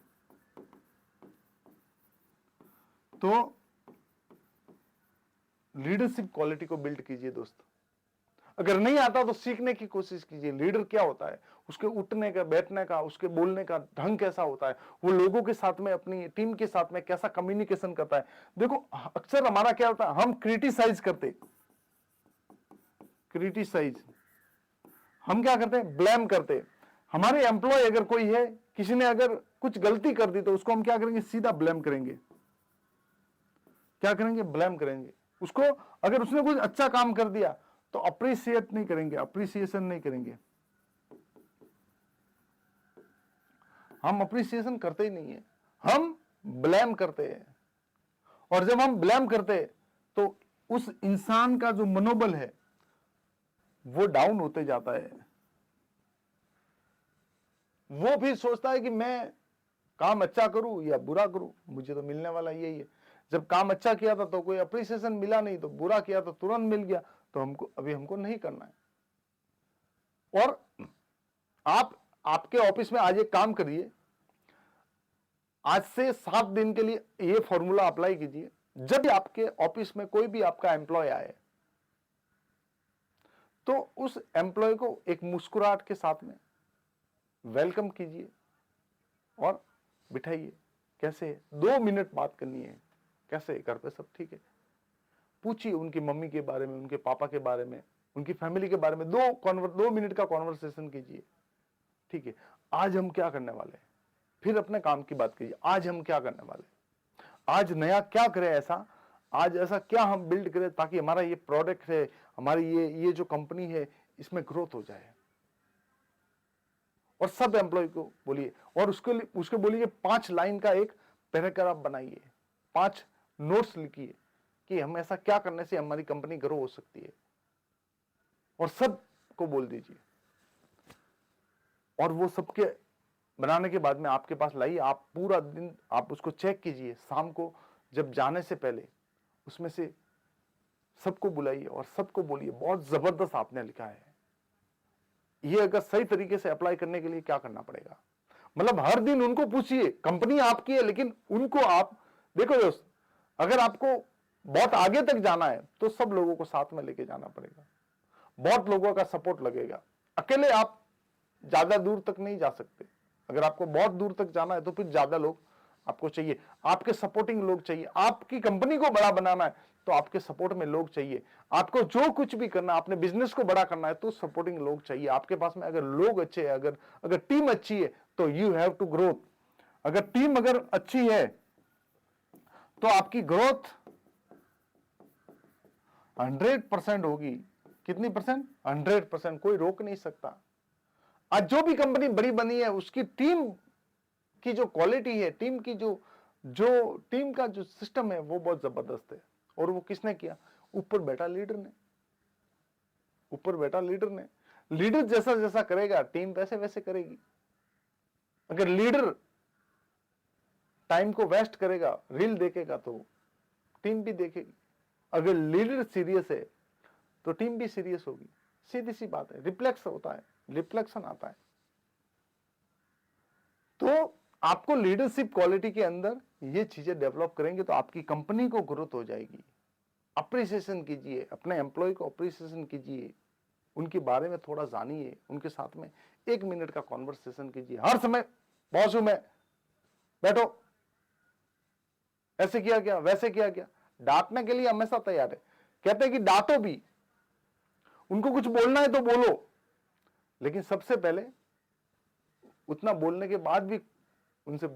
तो लीडरशिप क्वालिटी को बिल्ड कीजिए दोस्त। अगर नहीं आता तो सीखने की कोशिश कीजिए। लीडर क्या होता है, उसके उठने का, बैठने का, उसके बोलने का ढंग कैसा होता है, वो लोगों के साथ में, अपनी टीम के साथ में कैसा कम्युनिकेशन करता है। देखो अक्सर हमारा क्या होता है, हम क्रिटिसाइज करते, क्रिटिसाइज हम क्या करते हैं? ब्लेम करते। हमारे एम्प्लॉय अगर कोई है, किसी ने अगर कुछ गलती कर दी तो उसको हम क्या करेंगे? सीधा ब्लेम करेंगे। क्या करेंगे? ब्लेम करेंगे उसको। अगर उसने कुछ अच्छा काम कर दिया तो अप्रिशिएट नहीं करेंगे, अप्रिसिएशन नहीं करेंगे। हम अप्रिसिएशन करते ही नहीं है, हम ब्लेम करते हैं। और जब हम ब्लेम करते हैं तो उस इंसान का जो मनोबल है वो डाउन होते जाता है। वो भी सोचता है कि मैं काम अच्छा करूं या बुरा करूं, मुझे तो मिलने वाला यही है। जब काम अच्छा किया था तो कोई अप्रिसिएशन मिला नहीं, तो बुरा किया तो तुरंत मिल गया, तो हमको नहीं करना है। और आप आपके ऑफिस में आज एक काम करिए, आज से 7 दिन के लिए ये फॉर्मूला अप्लाई कीजिए। जब भी आपके ऑफिस में कोई भी आपका एम्प्लॉय आए तो उस एम्प्लॉय को एक मुस्कुराहट के साथ में वेलकम कीजिए और बिठाइए। कैसे? 2 मिनट बात करनी है। कैसे? घर पे सब ठीक है? पूछिए उनकी मम्मी के बारे में, उनके पापा के बारे में, उनकी फैमिली के बारे में 2 मिनट का कॉन्वर्सेशन कीजिए। ठीक है, आज हम क्या करने वाले हैं? फिर अपने काम की बात कीजिए। आज हम क्या करने वाले हैं? आज नया क्या करें ऐसा? आज ऐसा क्या हम बिल्ड करें ताकि हमारा ये प्रोडक्ट है, हमारी ये जो कंपनी है, इसमें ग्रोथ हो जाए। और सब एम्प्लॉय को बोलिए और उसको बोलिए 5 लाइन का एक पैराग्राफ बनाइए, 5 नोट्स लिखिए कि हम ऐसा क्या करने से हमारी कंपनी ग्रो हो सकती है, और सबको बोल दीजिए। और वो सबके बनाने के बाद में आपके पास लाइए। आप पूरा दिन आप उसको चेक कीजिए। शाम को जब जाने से पहले उसमें से सबको बुलाइए और सबको बोलिए बहुत जबरदस्त आपने लिखा है। ये अगर सही तरीके से अप्लाई करने के लिए क्या करना पड़ेगा, मतलब हर दिन उनको पूछिए। कंपनी आपकी है, लेकिन उनको आप देखो दोस्त, अगर आपको बहुत आगे तक जाना है तो सब लोगों को साथ में लेके जाना पड़ेगा, बहुत लोगों का सपोर्ट लगेगा। अकेले आप ज्यादा दूर तक नहीं जा सकते। अगर आपको बहुत दूर तक जाना है तो फिर ज्यादा लोग आपको चाहिए, आपके सपोर्टिंग लोग चाहिए। आपकी कंपनी को बड़ा बनाना है तो आपके सपोर्ट में लोग चाहिए। आपको जो कुछ भी करना है, अपने बिजनेस को बड़ा करना है तो सपोर्टिंग लोग चाहिए आपके पास में। अगर लोग अच्छे हैं, अगर टीम अच्छी है तो यू हैव टू ग्रोथ। अगर टीम अगर अच्छी है तो आपकी ग्रोथ 100% होगी। कितनी परसेंट? 100%। कोई रोक नहीं सकता। आज जो भी कंपनी बड़ी बनी है उसकी टीम की जो क्वालिटी है, टीम की जो टीम का जो सिस्टम है वो बहुत जबरदस्त है। और वो किसने किया? ऊपर बैठा लीडर ने। ऊपर बैठा लीडर ने। लीडर जैसा जैसा करेगा टीम वैसे वैसे करेगी। अगर लीडर टाइम को वेस्ट करेगा, रील देखेगा, तो टीम भी देखेगी। अगर लीडर सीरियस है तो टीम भी सीरियस होगी। सीधी सी बात है। रिफ्लेक्स होता है, रिफ्लेक्शन आता है। तो आपको लीडरशिप क्वालिटी के अंदर ये चीजें डेवलप करेंगे तो आपकी कंपनी को ग्रोथ हो जाएगी। अप्रिसिएशन कीजिए, अपने एम्प्लॉय को अप्रिसिएशन कीजिए, उनके बारे में थोड़ा जानिए, उनके साथ में 1 मिनट का कॉन्वर्सेशन कीजिए। हर समय बॉस हूं मैं, बैठो, ऐसे किया क्या, वैसे किया क्या, डांटने के लिए हमेशा तैयार है। कहते हैं कि डांटो भी, उनको कुछ बोलना है तो बोलो, लेकिन सबसे पहले उतना बोलने के बाद भी उनसे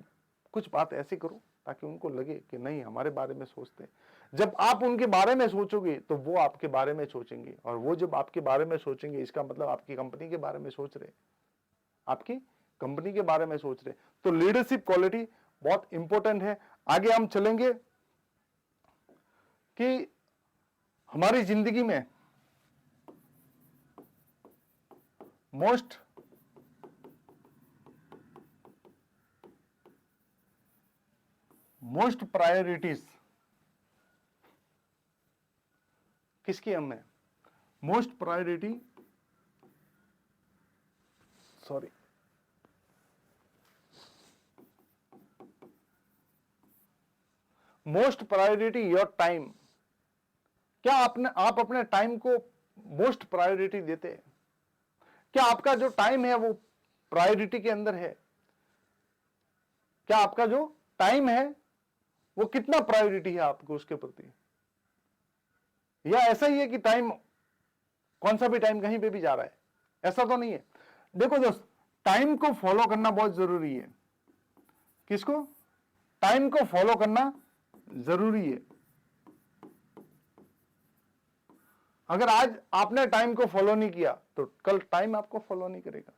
कुछ बात ऐसी करो ताकि उनको लगे कि नहीं, हमारे बारे में सोचते हैं। जब आप उनके बारे में सोचोगे तो वो आपके बारे में सोचेंगे, और वो जब आपके बारे में सोचेंगे इसका मतलब आपकी कंपनी के बारे में सोच रहे, आपकी कंपनी के बारे में सोच रहे। तो लीडरशिप क्वालिटी बहुत इंपॉर्टेंट है। आगे हम चलेंगे कि हमारी जिंदगी में मोस्ट प्रायोरिटीज किसकी हम है? Most priority, sorry, most priority your time. क्या आप अपने टाइम को मोस्ट प्रायोरिटी देते हैं? क्या आपका जो टाइम है वो प्रायोरिटी के अंदर है? क्या आपका जो टाइम है वो कितना प्रायोरिटी है आपको उसके प्रति? या ऐसा ही है कि टाइम, कौन सा भी टाइम कहीं पे भी जा रहा है? ऐसा तो नहीं है। देखो दोस्त, टाइम को फॉलो करना बहुत जरूरी है। किसको? टाइम को फॉलो करना जरूरी है। अगर आज आपने टाइम को फॉलो नहीं किया तो कल टाइम आपको फॉलो नहीं करेगा।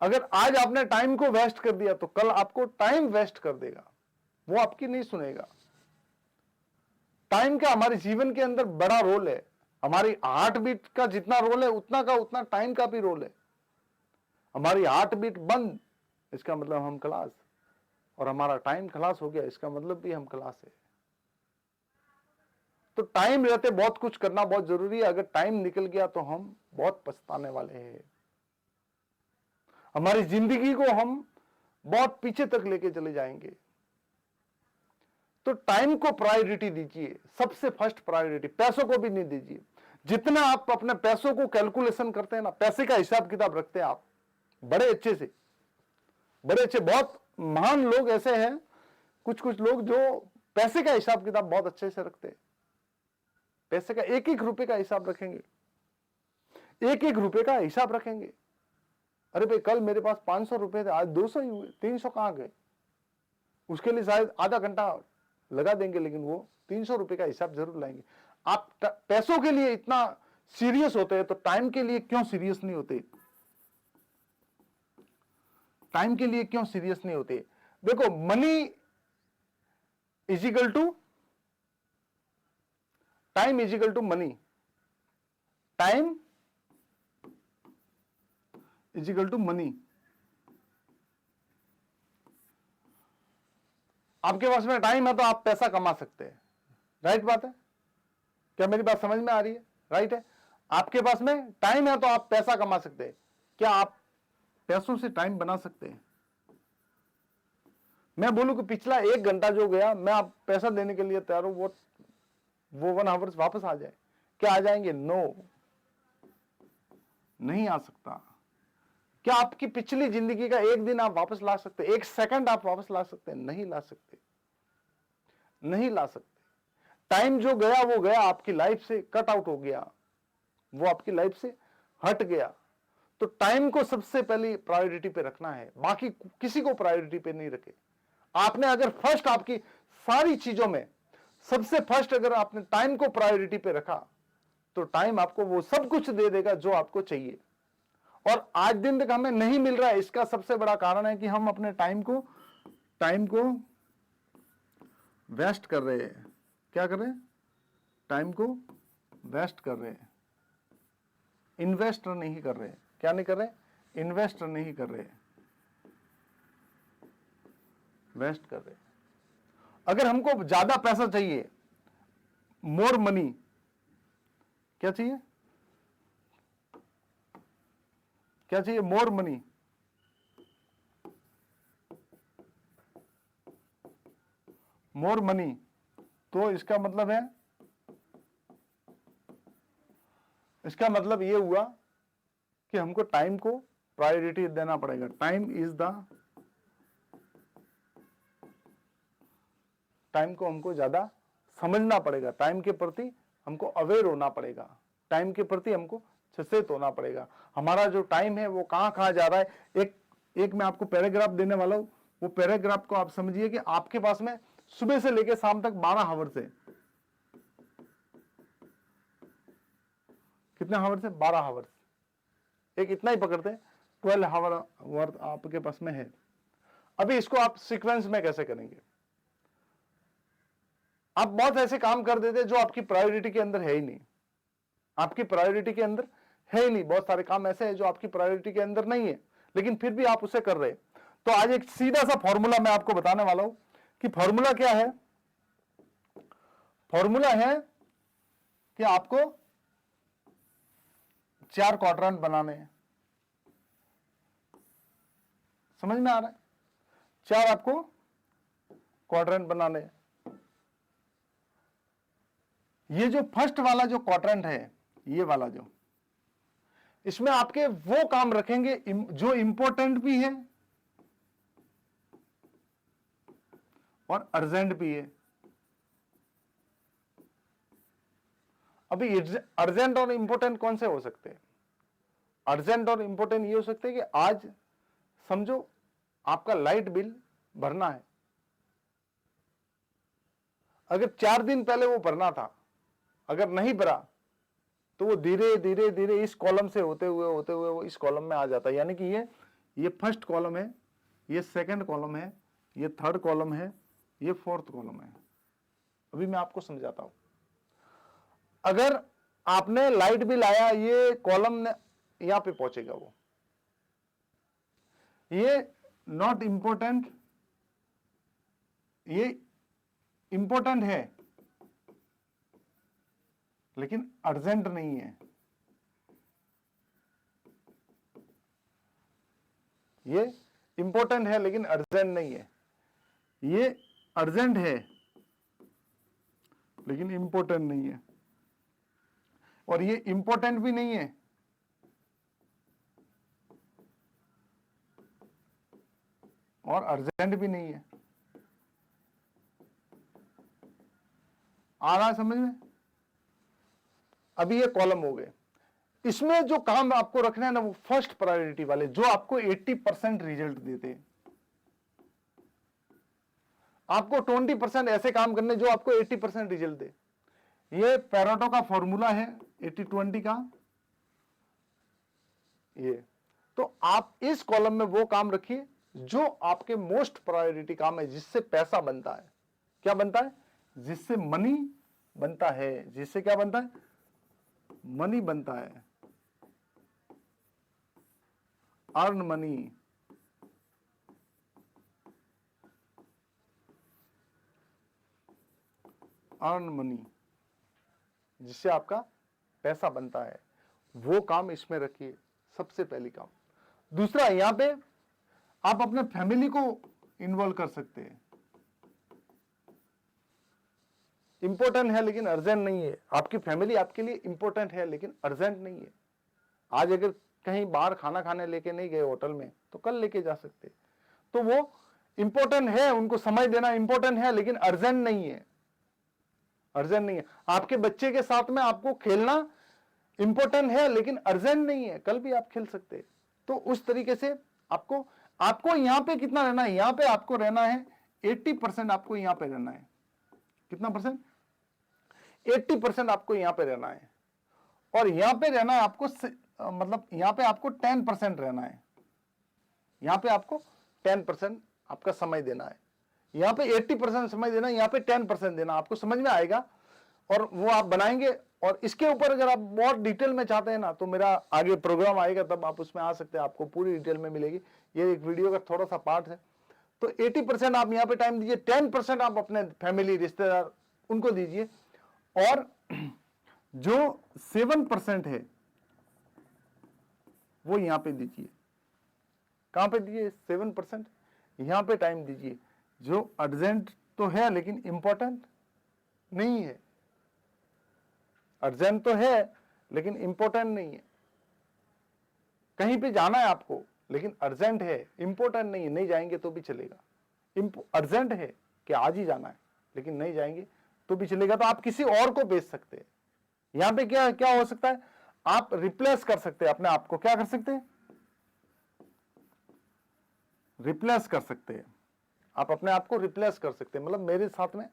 अगर आज आपने टाइम को वेस्ट कर दिया तो कल आपको टाइम वेस्ट कर देगा, वो आपकी नहीं सुनेगा। टाइम का हमारे जीवन के अंदर बड़ा रोल है। हमारी हार्ट बीट का जितना रोल है उतना टाइम का भी रोल है। हमारी हार्ट बीट बंद, इसका मतलब हम खलास, और हमारा टाइम खलास हो गया, इसका मतलब भी हम खलास है। तो टाइम रहते बहुत कुछ करना बहुत जरूरी है। अगर टाइम निकल गया तो हम बहुत पछताने वाले हैं। हमारी जिंदगी को हम बहुत पीछे तक लेके चले जाएंगे। तो टाइम को प्रायोरिटी दीजिए, सबसे फर्स्ट प्रायोरिटी। पैसों को भी नहीं दीजिए। जितना आप अपने पैसों को कैलकुलेशन करते हैं ना, पैसे का हिसाब किताब रखते हैं आप बड़े अच्छे से, बड़े अच्छे, बहुत महान लोग ऐसे हैं, कुछ लोग जो पैसे का हिसाब किताब बहुत अच्छे से रखते हैं। पैसे का एक एक रुपए का हिसाब रखेंगे, एक एक रुपए का हिसाब रखेंगे। अरे भाई, कल मेरे पास 500 रुपए थे, आज 200 ही हुए, 300 कहां गए? उसके लिए शायद आधा घंटा लगा देंगे, लेकिन वो 300 रुपए का हिसाब जरूर लाएंगे। आप पैसों के लिए इतना सीरियस होते हैं तो टाइम के लिए क्यों सीरियस नहीं होते? टाइम के लिए क्यों सीरियस नहीं होते? देखो, money is equal to time, is equal to money. Time is equal to money. आपके पास में टाइम है तो आप पैसा कमा सकते हैं। राइट बात है? क्या मेरी बात समझ में आ रही है? राइट है? आपके पास में टाइम है तो आप पैसा कमा सकते हैं। क्या आप पैसों से टाइम बना सकते हैं? मैं बोलूं कि पिछला 1 घंटा जो गया, मैं आप पैसा देने के लिए तैयार हूं, वो 1 आवर्स वापस आ जाए, क्या आ जाएंगे? नो, नहीं आ सकता। क्या आपकी पिछली जिंदगी का 1 दिन आप वापस ला सकते? 1 सेकंड आप वापस ला सकते? नहीं ला सकते, नहीं ला सकते। टाइम जो गया वो गया, आपकी लाइफ से कट आउट हो गया, वो आपकी लाइफ से हट गया। तो टाइम को सबसे पहले प्रायोरिटी पे रखना है, बाकी किसी को प्रायोरिटी पे नहीं रखे। आपने अगर फर्स्ट, आपकी सारी चीजों में सबसे फर्स्ट अगर आपने टाइम को प्रायोरिटी पे रखा तो टाइम आपको वो सब कुछ दे देगा जो आपको चाहिए। और आज दिन तक हमें नहीं मिल रहा है, इसका सबसे बड़ा कारण है कि हम अपने टाइम को वेस्ट कर रहे हैं। क्या कर रहे हैं? टाइम को वेस्ट कर रहे हैं, इन्वेस्ट नहीं कर रहे। क्या नहीं कर रहे? इन्वेस्ट नहीं कर रहे, वेस्ट कर रहे। अगर हमको ज्यादा पैसा चाहिए, मोर मनी, क्या चाहिए? क्या चाहिए? More money. मोर मनी, तो इसका मतलब है, इसका मतलब ये हुआ कि हमको टाइम को प्रायोरिटी देना पड़ेगा। टाइम को हमको ज्यादा समझना पड़ेगा, टाइम के प्रति हमको अवेयर होना पड़ेगा। टाइम के प्रति हमको सचेत होना पड़ेगा। हमारा जो टाइम है वो कहाँ जा रहा है। एक मैं आपको पैराग्राफ देने वाला हूं, वो पैराग्राफ को आप समझिए कि आपके पास में सुबह से लेकर शाम तक 12 हावर्स है। कितने हावर्स है? 12 हावर्स। एक इतना ही पकड़ते हैं, 12 हावर आपके पास में है। अभी इसको आप सीक्वेंस में कैसे करेंगे? आप बहुत ऐसे काम कर देते जो आपकी प्रायोरिटी के अंदर है ही नहीं, आपकी प्रायोरिटी के अंदर है ही नहीं। बहुत सारे काम ऐसे हैं जो आपकी प्रायोरिटी के अंदर नहीं है, लेकिन फिर भी आप उसे कर रहे हैं। तो आज एक सीधा सा फॉर्मूला मैं आपको बताने वाला हूं कि फॉर्मूला क्या है। फॉर्मूला है कि आपको 4 क्वाड्रेंट बनाने हैं। समझ में आ रहा है? 4 आपको क्वाड्रेंट बनाने हैं। ये जो फर्स्ट वाला जो क्वाड्रेंट है, ये वाला जो, इसमें आपके वो काम रखेंगे जो इंपॉर्टेंट भी है और अर्जेंट भी है। अभी अर्जेंट और इंपॉर्टेंट कौन से हो सकते हैं? अर्जेंट और इंपॉर्टेंट ये हो सकते हैं कि आज समझो आपका लाइट बिल भरना है, अगर 4 दिन पहले वो भरना था, अगर नहीं भरा तो वो धीरे धीरे धीरे इस कॉलम से होते हुए वो इस कॉलम में आ जाता है। यानी कि ये फर्स्ट कॉलम है, ये सेकंड कॉलम है, ये थर्ड कॉलम है, ये फोर्थ कॉलम है। अभी मैं आपको समझाता हूं। अगर आपने लाइट बिल आया, ये कॉलम यहां पे पहुंचेगा, वो ये नॉट इंपॉर्टेंट, ये इंपॉर्टेंट है लेकिन अर्जेंट नहीं है। ये इंपॉर्टेंट है लेकिन अर्जेंट नहीं है। ये अर्जेंट है लेकिन इंपॉर्टेंट नहीं है, और ये इंपॉर्टेंट भी नहीं है और अर्जेंट भी नहीं है। आ रहा है समझ में? अभी ये कॉलम हो गए। इसमें जो काम आपको रखना है ना, वो फर्स्ट प्रायोरिटी वाले, जो आपको 80% रिजल्ट देते हैं। आपको 20% ऐसे काम करने जो आपको 80% रिजल्ट दे। ये पैरेटो का फॉर्मूला है 80-20 का। ये तो आप इस कॉलम में वो काम रखिए जो आपके मोस्ट प्रायोरिटी काम है, जिससे पैसा बनता है। क्या बनता है? जिससे मनी बनता है। जिससे क्या बनता है? मनी बनता है, अर्न मनी। अर्न मनी, जिससे आपका पैसा बनता है, वो काम इसमें रखिए, सबसे पहली काम। दूसरा, यहां पे आप अपने फैमिली को इन्वॉल्व कर सकते हैं। इंपॉर्टेंट है लेकिन अर्जेंट नहीं है। आपकी फैमिली आपके लिए इंपॉर्टेंट है लेकिन अर्जेंट नहीं है। आज अगर कहीं बाहर खाना खाने लेके नहीं गए होटल में, तो कल लेके जा सकते। तो वो इंपॉर्टेंट है, उनको समय देना इंपॉर्टेंट है लेकिन अर्जेंट नहीं है। अर्जेंट नहीं है। आपके बच्चे के साथ में आपको खेलना इंपॉर्टेंट है लेकिन अर्जेंट नहीं है, कल भी आप खेल सकते। तो उस तरीके से आपको यहां पे कितना रहना है? यहां पे आपको रहना है 80%। आपको यहां पे रहना है कितना परसेंट? 80% आपको यहां पे रहना है। और यहां पे रहना है आपको, मतलब यहां पे आपको 10% रहना है। यहां पे आपको 10% आपका समय देना है। यहां पे 80% समय देना, यहां पे 10% देना। आपको समझ में आएगा और वो आप बनाएंगे। और इसके ऊपर अगर आप बहुत डिटेल में चाहते हैं ना, तो मेरा आगे प्रोग्राम आएगा, तब आप उसमें आ सकते हैं, आपको पूरी डिटेल में मिलेगी। ये एक वीडियो का थोड़ा सा पार्ट है। तो 80% आप यहां पे टाइम दीजिए, 10% आप अपने फैमिली रिश्तेदार उनको दीजिए, और जो 7% है वो यहां पे दीजिए। कहां पे दीजिए? 7% यहां पे टाइम दीजिए, जो अर्जेंट तो है लेकिन इंपॉर्टेंट नहीं है। अर्जेंट तो है लेकिन इंपॉर्टेंट नहीं है। कहीं पे जाना है आपको लेकिन अर्जेंट है, इंपॉर्टेंट नहीं है। नहीं जाएंगे तो भी चलेगा। अर्जेंट है कि आज ही जाना है, लेकिन नहीं जाएंगे तो भी चलेगा, तो आप किसी और को भेज सकते हैं। यहां पे क्या क्या हो सकता है, आप रिप्लेस कर सकते हैं अपने आप को, क्या कर सकते हैं, रिप्लेस कर सकते हैं, आप अपने आप को रिप्लेस कर सकते हैं, मतलब मेरे साथ में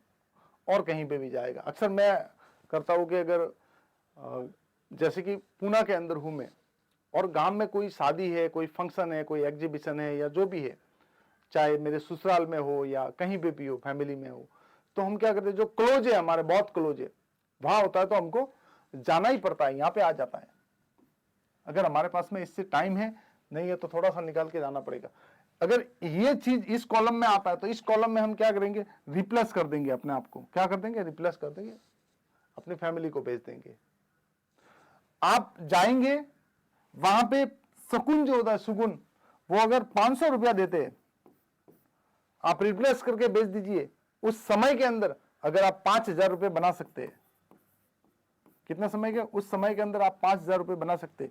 और कहीं पे भी जाएगा। अक्सर मैं करता हूं कि अगर जैसे कि पूना के अंदर हूं मैं, और गांव में कोई शादी है, कोई फंक्शन है, कोई एग्जीबिशन है, या जो भी है, चाहे मेरे ससुराल में हो या कहीं पे भी हो, फैमिली में हो, तो हम क्या करते हैं, जो क्लोज है हमारे, बहुत क्लोज है, वहां होता है तो हमको जाना ही पड़ता है, यहां पे आ जाता है। अगर हमारे पास में इससे टाइम है, नहीं है तो थोड़ा सा निकाल के जाना पड़ेगा। अगर ये चीज इस कॉलम में आता है तो इस कॉलम में हम क्या करेंगे, रिप्लेस कर देंगे अपने आप को, क्या कर देंगे, रिप्लेस कर देंगे, अपनी फैमिली को भेज देंगे। आप जाएंगे वहां पे, सुकून जो होता है, सुकून, वो अगर 500 रुपया देते हैं, आप रिप्लेस करके भेज दीजिए, उस समय के अंदर अगर आप 5,000 रुपये बना सकते हैं, कितना समय के, उस समय के अंदर आप 5,000 रुपये बना सकते,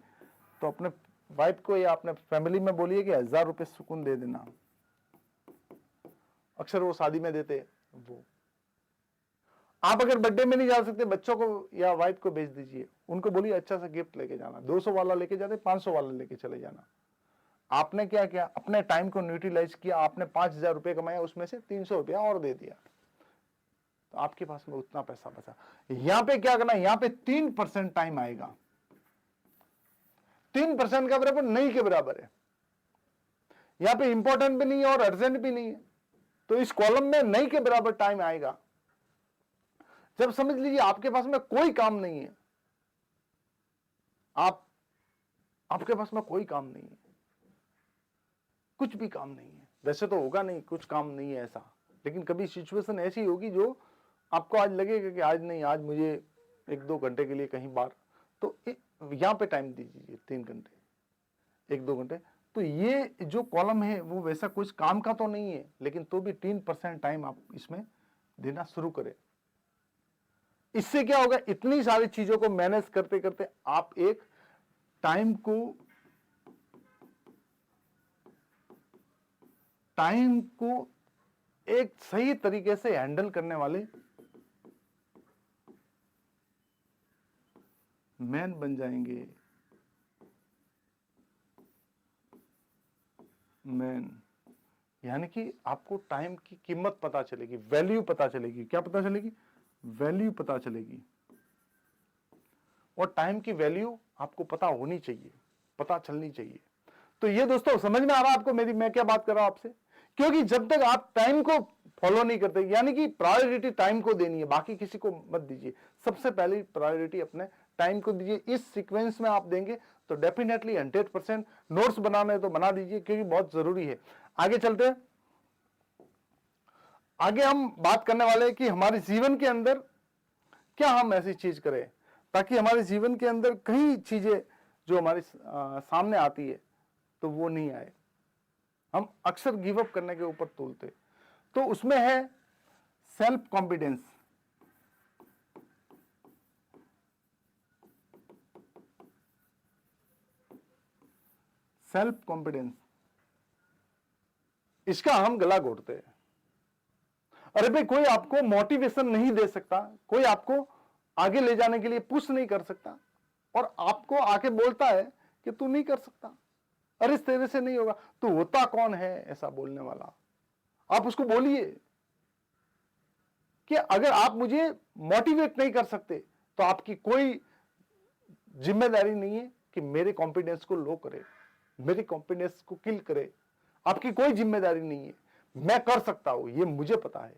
तो अपने वाइफ को या अपने फैमिली में बोलिए कि 1,000 रुपये सुकून दे देना। अक्सर वो शादी में देते वो। आप अगर बर्थडे में नहीं जा सकते, बच्चों को या वाइफ को भेज दीजिए, उनको बोलिए अच्छा सा गिफ्ट लेके जाना, 200 वाला लेके जाते, 500 वाला लेके चले जाना। आपने क्या किया, अपने टाइम को यूटिलाइज किया, आपने 5,000 रुपये कमाया, उसमें से 300 रुपया और दे दिया, तो आपके पास में उतना पैसा बचा। यहां पे क्या करना है, यहां पे 3% टाइम आएगा, 3% का बराबर नहीं के बराबर है, यहां पे इंपॉर्टेंट भी नहीं है और अर्जेंट भी नहीं है, तो इस कॉलम में नहीं के बराबर टाइम आएगा। जब समझ लीजिए आपके पास में कोई काम नहीं है, आपके पास में कोई काम नहीं है, कुछ भी काम नहीं है, वैसे तो होगा नहीं, कुछ काम नहीं है ऐसा, लेकिन कभी सिचुएशन ऐसी होगी जो आपको आज लगेगा कि आज नहीं, आज मुझे 1-2 घंटे के लिए कहीं बाहर, तो यहां पे टाइम दीजिए 3 घंटे, 1-2 घंटे। तो ये जो कॉलम है वो वैसा कुछ काम का तो नहीं है, लेकिन तो भी 3% टाइम आप इसमें देना शुरू करें। इससे क्या होगा, इतनी सारी चीजों को मैनेज करते करते आप एक टाइम को एक सही तरीके से हैंडल करने वाले मैन बन जाएंगे। मैन यानी कि आपको टाइम की कीमत पता चलेगी, वैल्यू पता चलेगी। क्या पता चलेगी, वैल्यू पता चलेगी। और टाइम की वैल्यू आपको पता होनी चाहिए, पता चलनी चाहिए। तो ये दोस्तों समझ में आ रहा है आपको मैं क्या बात कर रहा हूं आपसे, क्योंकि जब तक आप टाइम को फॉलो नहीं करते, यानी कि प्रायोरिटी टाइम को देनी है, बाकी किसी को मत दीजिए, सबसे पहली प्रायोरिटी अपने टाइम को दीजिए। इस सीक्वेंस में आप देंगे तो डेफिनेटली 100%। नोट्स बनाने तो बना दीजिए, क्योंकि बहुत जरूरी है। आगे चलते हैं, आगे हम बात करने वाले हैं कि हमारे जीवन के अंदर क्या हम ऐसी चीज करें ताकि हमारे जीवन के अंदर कई चीजें जो हमारे सामने आती है तो वो नहीं आए। हम अक्सर गिव अप करने के ऊपर तोलते, तो उसमें है सेल्फ कॉन्फिडेंस। सेल्फ कॉन्फिडेंस, इसका हम गला घोटते हैं। अरे भाई, कोई आपको मोटिवेशन नहीं दे सकता, कोई आपको आगे ले जाने के लिए पुश नहीं कर सकता, और आपको आके बोलता है कि तू नहीं कर सकता, अरे इस तेरे से नहीं होगा। तो होता कौन है ऐसा बोलने वाला? आप उसको बोलिए कि अगर आप मुझे मोटिवेट नहीं कर सकते तो आपकी कोई जिम्मेदारी नहीं है कि मेरे कॉन्फिडेंस को लो करे, मेरे कॉन्फिडेंस को किल करे। आपकी कोई जिम्मेदारी नहीं है, मैं कर सकता हूं, ये मुझे पता है,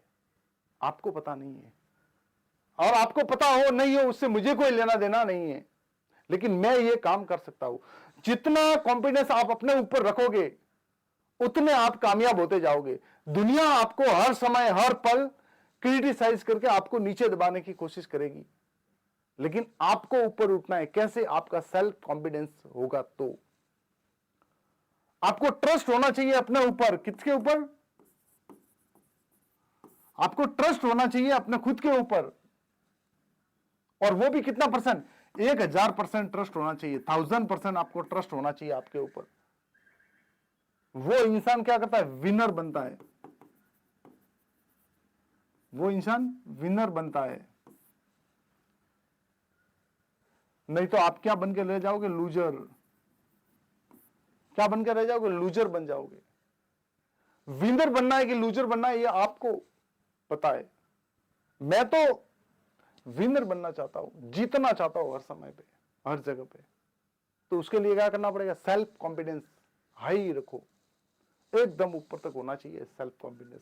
आपको पता नहीं है। और आपको पता हो नहीं हो उससे मुझे कोई लेना देना नहीं है, लेकिन मैं ये काम कर सकता हूं। जितना कॉन्फिडेंस आप अपने ऊपर रखोगे उतने आप कामयाब होते जाओगे। दुनिया आपको हर समय हर पल क्रिटिसाइज करके आपको नीचे दबाने की कोशिश करेगी, लेकिन आपको ऊपर उठना है। कैसे? आपका सेल्फ कॉन्फिडेंस होगा तो। आपको ट्रस्ट होना चाहिए अपने ऊपर। किसके ऊपर? आपको ट्रस्ट होना चाहिए अपने खुद के ऊपर, और वो भी कितना परसेंट? 1000% ट्रस्ट होना चाहिए, 1000% आपको ट्रस्ट होना चाहिए आपके ऊपर। वो इंसान क्या करता है? विनर बनता है। वो इंसान विनर बनता है। नहीं तो आप क्या बन के रह जाओगे? लूजर। क्या बन के रह जाओगे? लूजर बन जाओगे। विनर बनना है कि लूजर बनना है, ये आपको पता है। मैं तो विनर बनना चाहता हूं, जीतना चाहता हूं हर समय पे, हर जगह पे। तो उसके लिए क्या करना पड़ेगा? सेल्फ कॉन्फिडेंस हाई रखो, एकदम ऊपर तक होना चाहिए सेल्फ कॉन्फिडेंस।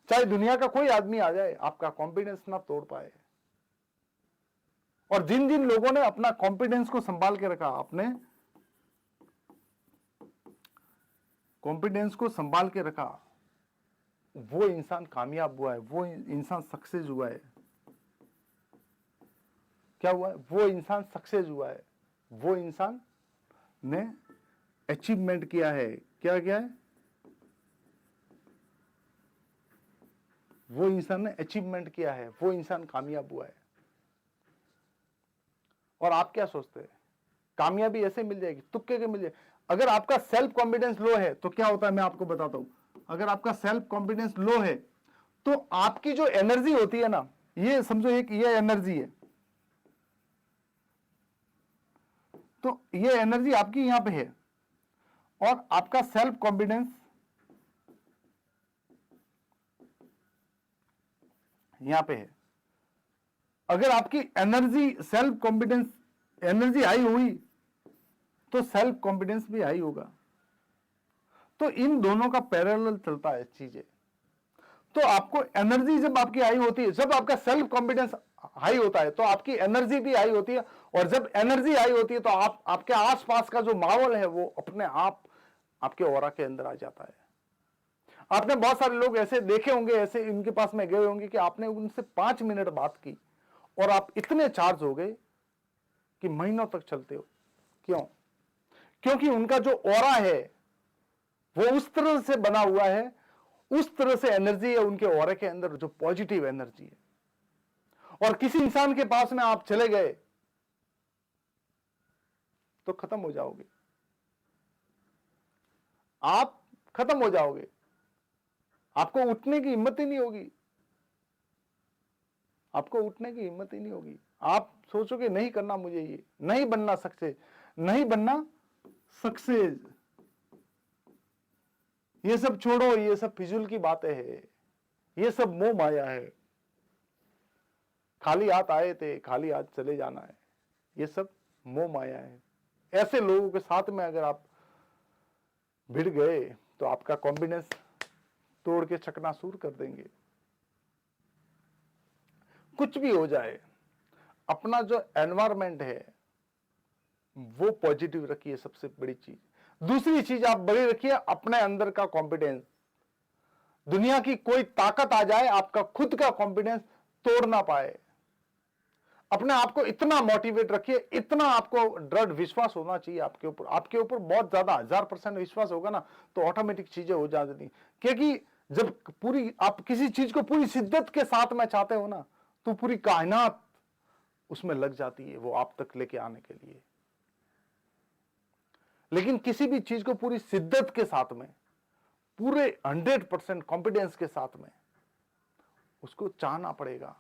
चाहे दुनिया का कोई आदमी आ जाए, आपका कॉन्फिडेंस ना तोड़ पाए। और जिन जिन लोगों ने अपना कॉन्फिडेंस को संभाल के रखा, अपने कॉन्फिडेंस को संभाल के रखा, वो इंसान कामयाब हुआ है, वो इंसान सक्सेस हुआ है। क्या हुआ है? वो इंसान सक्सेस हुआ है, वो इंसान ने अचीवमेंट किया है। क्या किया है? वो इंसान ने अचीवमेंट किया है, वो इंसान कामयाब हुआ है। और आप क्या सोचते हैं? कामयाबी ऐसे मिल जाएगी, तुक्के के मिल जाए? अगर आपका सेल्फ कॉन्फिडेंस लो है तो क्या होता है, मैं आपको बताता हूं। अगर आपका सेल्फ कॉन्फिडेंस लो है तो आपकी जो एनर्जी होती है ना, ये समझो एक ये एनर्जी है, तो ये एनर्जी आपकी यहां पे है, और आपका सेल्फ कॉन्फिडेंस यहां पे है। अगर आपकी energy, self confidence energy high हुई तो सेल्फ कॉन्फिडेंस भी हाई होगा। तो इन दोनों का पैरेलल चलता है चीजें। तो आपको एनर्जी जब आपकी हाई होती है, जब आपका सेल्फ कॉन्फिडेंस हाई होता है तो आपकी एनर्जी भी हाई होती है। और जब एनर्जी हाई होती है तो आपके आसपास का जो माहौल है वो अपने आप आपके ऑरा के अंदर आ जाता है। आपने बहुत सारे लोग ऐसे देखे होंगे, ऐसे इनके पास में गए होंगे कि आपने उनसे 5 मिनट बात की और आप इतने चार्ज हो गए कि महीनों तक चलते हो। क्यों? क्योंकि उनका जो ऑरा है वो उस तरह से बना हुआ है, उस तरह से एनर्जी है उनके ऑरे के अंदर, जो पॉजिटिव एनर्जी है। और किसी इंसान के पास में आप चले गए तो खत्म हो जाओगे, आप खत्म हो जाओगे, आपको उठने की हिम्मत ही नहीं होगी, आपको उठने की हिम्मत ही नहीं होगी। आप सोचोगे नहीं करना मुझे, ये नहीं बनना सक्सेस, नहीं बनना सक्सेस, ये सब छोड़ो, ये सब फिजूल की बातें हैं, ये सब मोह माया है। खाली हाथ आए थे, खाली हाथ चले जाना है, ये सब मोह माया है। ऐसे लोगों के साथ में अगर आप भिड़ गए तो आपका कॉन्फिडेंस तोड़ के चकनाचूर कर देंगे। कुछ भी हो जाए, अपना जो एनवायरमेंट है वो पॉजिटिव रखिए, सबसे बड़ी चीज। दूसरी चीज आप बड़ी रखिए, अपने अंदर का कॉन्फिडेंस। दुनिया की कोई ताकत आ जाए, आपका खुद का कॉन्फिडेंस तोड़ ना पाए। अपने आप को इतना मोटिवेट रखिए, इतना आपको दृढ़ विश्वास होना चाहिए आपके ऊपर। आपके ऊपर बहुत ज्यादा 1000% विश्वास होगा ना तो ऑटोमेटिक चीजें हो जाती। क्योंकि जब पूरी आप किसी चीज को पूरी शिद्दत के साथ में चाहते हो ना, तो पूरी कायनात उसमें लग जाती है वो आप तक लेके आने के लिए। लेकिन किसी भी चीज को पूरी शिद्दत के साथ में, पूरे 100% कॉन्फिडेंस के साथ में उसको चाहना पड़ेगा,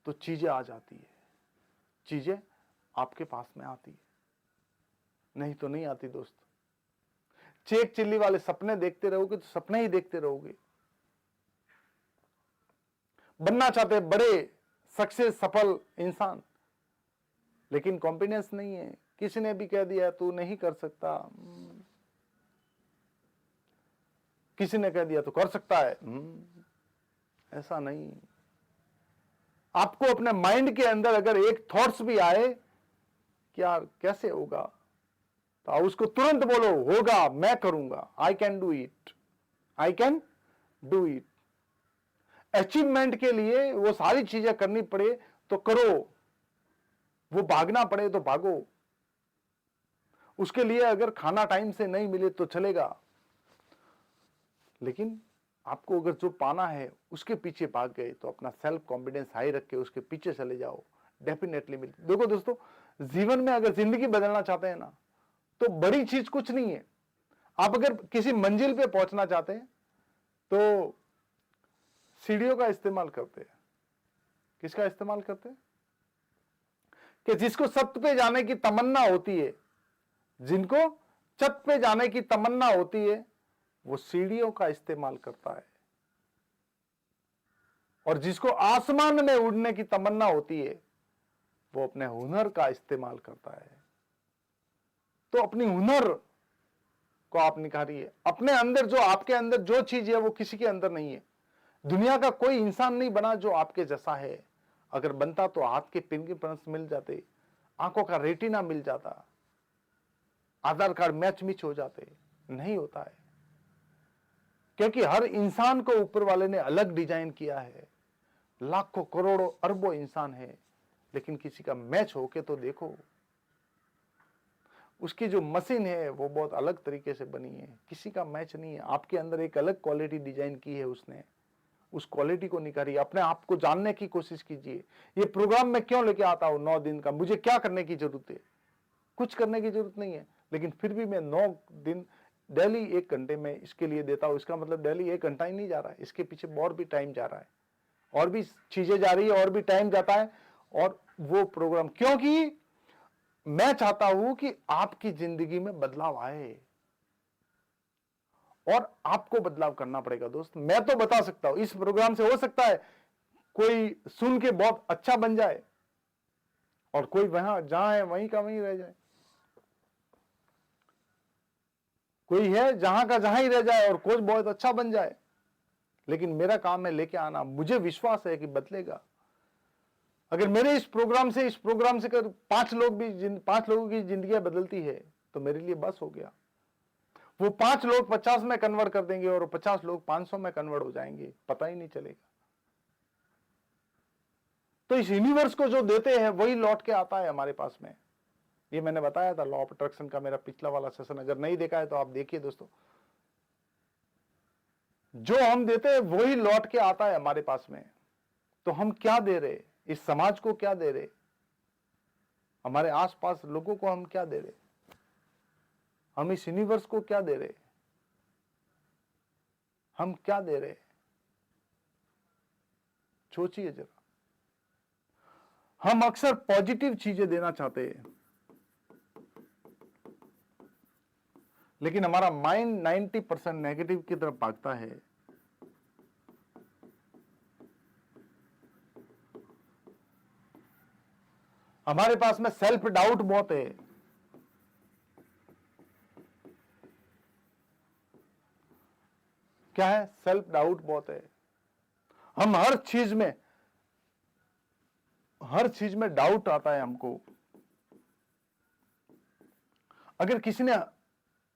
तो चीजें आ जाती है, चीजें आपके पास में आती है, नहीं तो नहीं आती दोस्त। चेक चिल्ली वाले सपने देखते रहोगे तो सपने ही देखते रहोगे। बनना चाहते बड़े सक्सेस, सफल इंसान, लेकिन कॉन्फिडेंस नहीं है। किसी ने भी कह दिया तू नहीं कर सकता, किसी ने कह दिया तो कर सकता है, ऐसा नहीं। आपको अपने माइंड के अंदर अगर एक थॉट्स भी आए क्या कैसे होगा, तो आप उसको तुरंत बोलो होगा, मैं करूंगा, I can do it, I can do it. Achievement के लिए वो सारी चीजें करनी पड़े तो करो, वो भागना पड़े तो भागो। उसके लिए अगर खाना टाइम से नहीं मिले तो चलेगा, लेकिन आपको अगर जो पाना है उसके पीछे भाग गए तो अपना सेल्फ कॉन्फिडेंस हाई रख के उसके पीछे चले जाओ, डेफिनेटली मिल। देखो दोस्तों, जीवन में अगर जिंदगी बदलना चाहते हैं ना तो बड़ी चीज कुछ नहीं है। आप अगर किसी मंजिल पे पहुंचना चाहते हैं तो सीढ़ियों का इस्तेमाल करते हैं। किसका इस्तेमाल करते हैं? कि जिसको छत पे जाने की तमन्ना होती है, जिनको छत पे जाने की तमन्ना होती है, वो सीढ़ियों का इस्तेमाल करता है, और जिसको आसमान में उड़ने की तमन्ना होती है, वो अपने हुनर का इस्तेमाल करता है। तो अपनी हुनर को आप निखारिए। अपने अंदर जो, आपके अंदर जो चीज है वो किसी के अंदर नहीं है। दुनिया का कोई इंसान नहीं बना जो आपके जैसा है। अगर बनता तो हाथ के फिंगरप्रिंट्स मिल जाते, आंखों का रेटिना मिल जाता, आधार कार्ड मैच मिच हो जाते। नहीं होता है, क्योंकि हर इंसान को ऊपर वाले ने अलग डिजाइन किया है। लाखों करोड़ों अरबों इंसान है, लेकिन किसी का मैच होके तो देखो। उसकी जो मशीन है वो बहुत अलग तरीके से बनी है, किसी का मैच नहीं है। आपके अंदर एक अलग क्वालिटी डिजाइन की है उसने, उस क्वालिटी को निखारिए। अपने आप को जानने की कोशिश कीजिए। ये प्रोग्राम मैं क्यों लेके आता हूं 9 दिन का, मुझे क्या करने की जरूरत है? कुछ करने की जरूरत नहीं है, लेकिन फिर भी मैं 9 दिन डेली 1 घंटे में इसके लिए देता हूं। इसका मतलब डेली 1 घंटा ही नहीं जा रहा है, इसके पीछे और भी टाइम जा रहा है, और भी चीजें जा रही है, और भी टाइम जाता है। और वो प्रोग्राम, क्योंकि मैं चाहता हूं कि आपकी जिंदगी में बदलाव आए, और आपको बदलाव करना पड़ेगा दोस्त। मैं तो बता सकता हूं, इस प्रोग्राम से हो सकता है कोई सुन के बहुत अच्छा बन जाए, और कोई वहां जहां है वहीं का वहीं रह जाए। कोई है जहां का जहां ही रह जाए और कोई बहुत अच्छा बन जाए। लेकिन मेरा काम है लेके आना। मुझे विश्वास है कि बदलेगा। अगर मेरे इस प्रोग्राम से कर 5 लोगों की जिंदगियां बदलती है, तो मेरे लिए बस हो गया। वो 5 लोग 50 में कन्वर्ट कर देंगे, और 50 लोग 500 में कन्वर्ट हो जाएंगे, पता ही नहीं चलेगा। तो इस यूनिवर्स को जो देते हैं वही लौट के आता है हमारे पास में। ये मैंने बताया था लॉ ऑफ अट्रैक्शन का मेरा पिछला वाला सेशन, अगर नहीं देखा है तो आप देखिए दोस्तों। जो हम देते हैं वही लौट के आता है हमारे पास में। तो हम क्या दे रहे, इस समाज को क्या दे रहे, हमारे आसपास लोगों को हम क्या दे रहे, हम इस यूनिवर्स को क्या दे रहे, हम क्या दे रहे? सोचिए जरा। हम अक्सर पॉजिटिव चीजें देना चाहते हैं, लेकिन हमारा माइंड 90% नेगेटिव की तरफ भागता है। हमारे पास में सेल्फ डाउट बहुत है। क्या है? सेल्फ डाउट बहुत है। हम हर चीज में डाउट आता है हमको। अगर किसी ने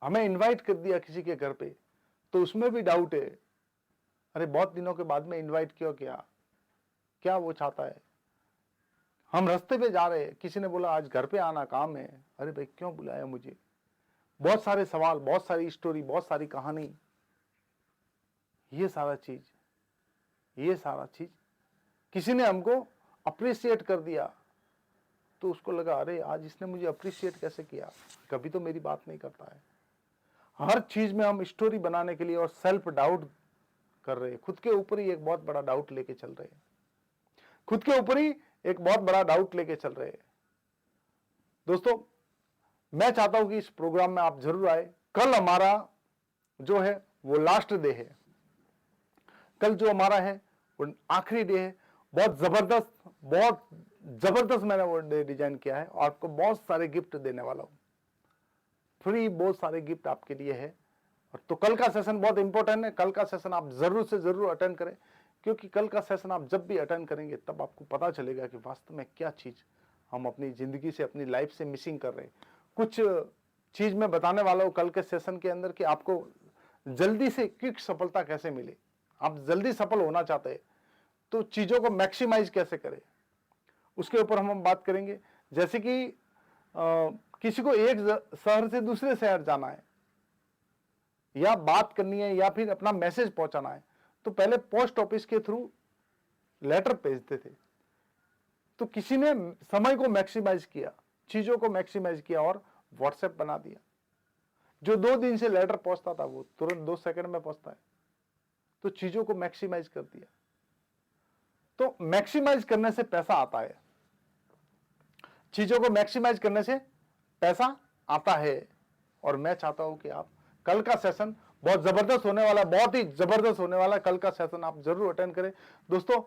हमें इनवाइट कर दिया किसी के घर पे, तो उसमें भी डाउट है। अरे बहुत दिनों के बाद में इनवाइट क्यों किया, क्या वो चाहता है? हम रास्ते पे जा रहे हैं, किसी ने बोला आज घर पे आना काम है, अरे भाई क्यों बुलाया मुझे? बहुत सारे सवाल, बहुत सारी स्टोरी, बहुत सारी कहानी। ये सारा चीज किसी ने हमको अप्रिशिएट कर दिया, तो उसको लगा अरे आज इसने मुझे अप्रिशिएट कैसे किया, कभी तो मेरी बात नहीं करता है। हर चीज में हम स्टोरी बनाने के लिए और सेल्फ डाउट कर रहे हैं। खुद के ऊपर ही एक बहुत बड़ा डाउट लेके चल रहे हैं। दोस्तों, मैं चाहता हूं कि इस प्रोग्राम में आप जरूर आए। कल हमारा जो है वो लास्ट डे है। कल जो हमारा है वो आखिरी डे है। बहुत जबरदस्त मैंने वो डे डिजाइन किया है, और आपको बहुत सारे गिफ्ट देने वाला हूं। फ्री बहुत सारे गिफ्ट आपके लिए है। और तो कल का सेशन बहुत इंपॉर्टेंट है। कल का सेशन आप जरूर से जरूर अटेंड करें, क्योंकि कल का सेशन आप जब भी अटेंड करेंगे तब आपको पता चलेगा कि वास्तव में क्या चीज हम अपनी जिंदगी से, अपनी लाइफ से मिसिंग कर रहे हैं। कुछ चीज मैं बताने वाला हूं कल के सेशन के अंदर कि आपको जल्दी से क्विक सफलता कैसे मिले। आप जल्दी सफल होना चाहते हैं तो चीजों को मैक्सिमाइज कैसे करें, उसके ऊपर हम बात करेंगे। जैसे कि किसी को एक शहर से दूसरे शहर जाना है, या बात करनी है, या फिर अपना मैसेज पहुंचाना है, तो पहले पोस्ट ऑफिस के थ्रू लेटर भेजते थे। तो किसी ने समय को मैक्सिमाइज किया, चीजों को मैक्सिमाइज किया और व्हाट्सएप बना दिया। जो 2 दिन से लेटर पहुंचता था वो तुरंत 2 सेकंड में पहुंचता है। तो चीजों को मैक्सिमाइज कर दिया। तो मैक्सिमाइज करने से पैसा आता है। चीजों को मैक्सिमाइज करने से पैसा आता है। और मैं चाहता हूं कि आप कल का सेशन बहुत जबरदस्त होने वाला, बहुत ही जबरदस्त होने वाला। कल का सेशन आप जरूर अटेंड करें दोस्तों।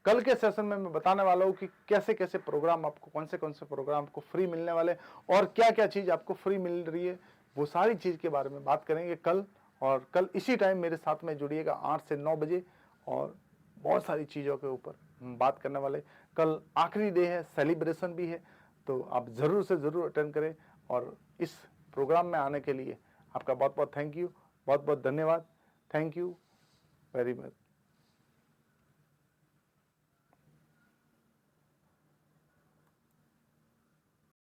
कल के सेशन में मैं बताने वाला हूं कि कैसे कैसे प्रोग्राम आपको, कौन से प्रोग्राम आपको फ्री मिलने वाले और क्या क्या चीज आपको फ्री मिल रही है, वो सारी चीज के बारे में बात करेंगे कल। और कल इसी टाइम मेरे साथ में जुड़िएगा 8 से 9 बजे और बहुत सारी चीजों के ऊपर हम बात करने वाले। कल आखिरी डे है, सेलिब्रेशन भी है, तो आप जरूर से जरूर अटेंड करें। और इस प्रोग्राम में आने के लिए आपका बहुत बहुत थैंक यू, बहुत बहुत धन्यवाद। Thank you very much.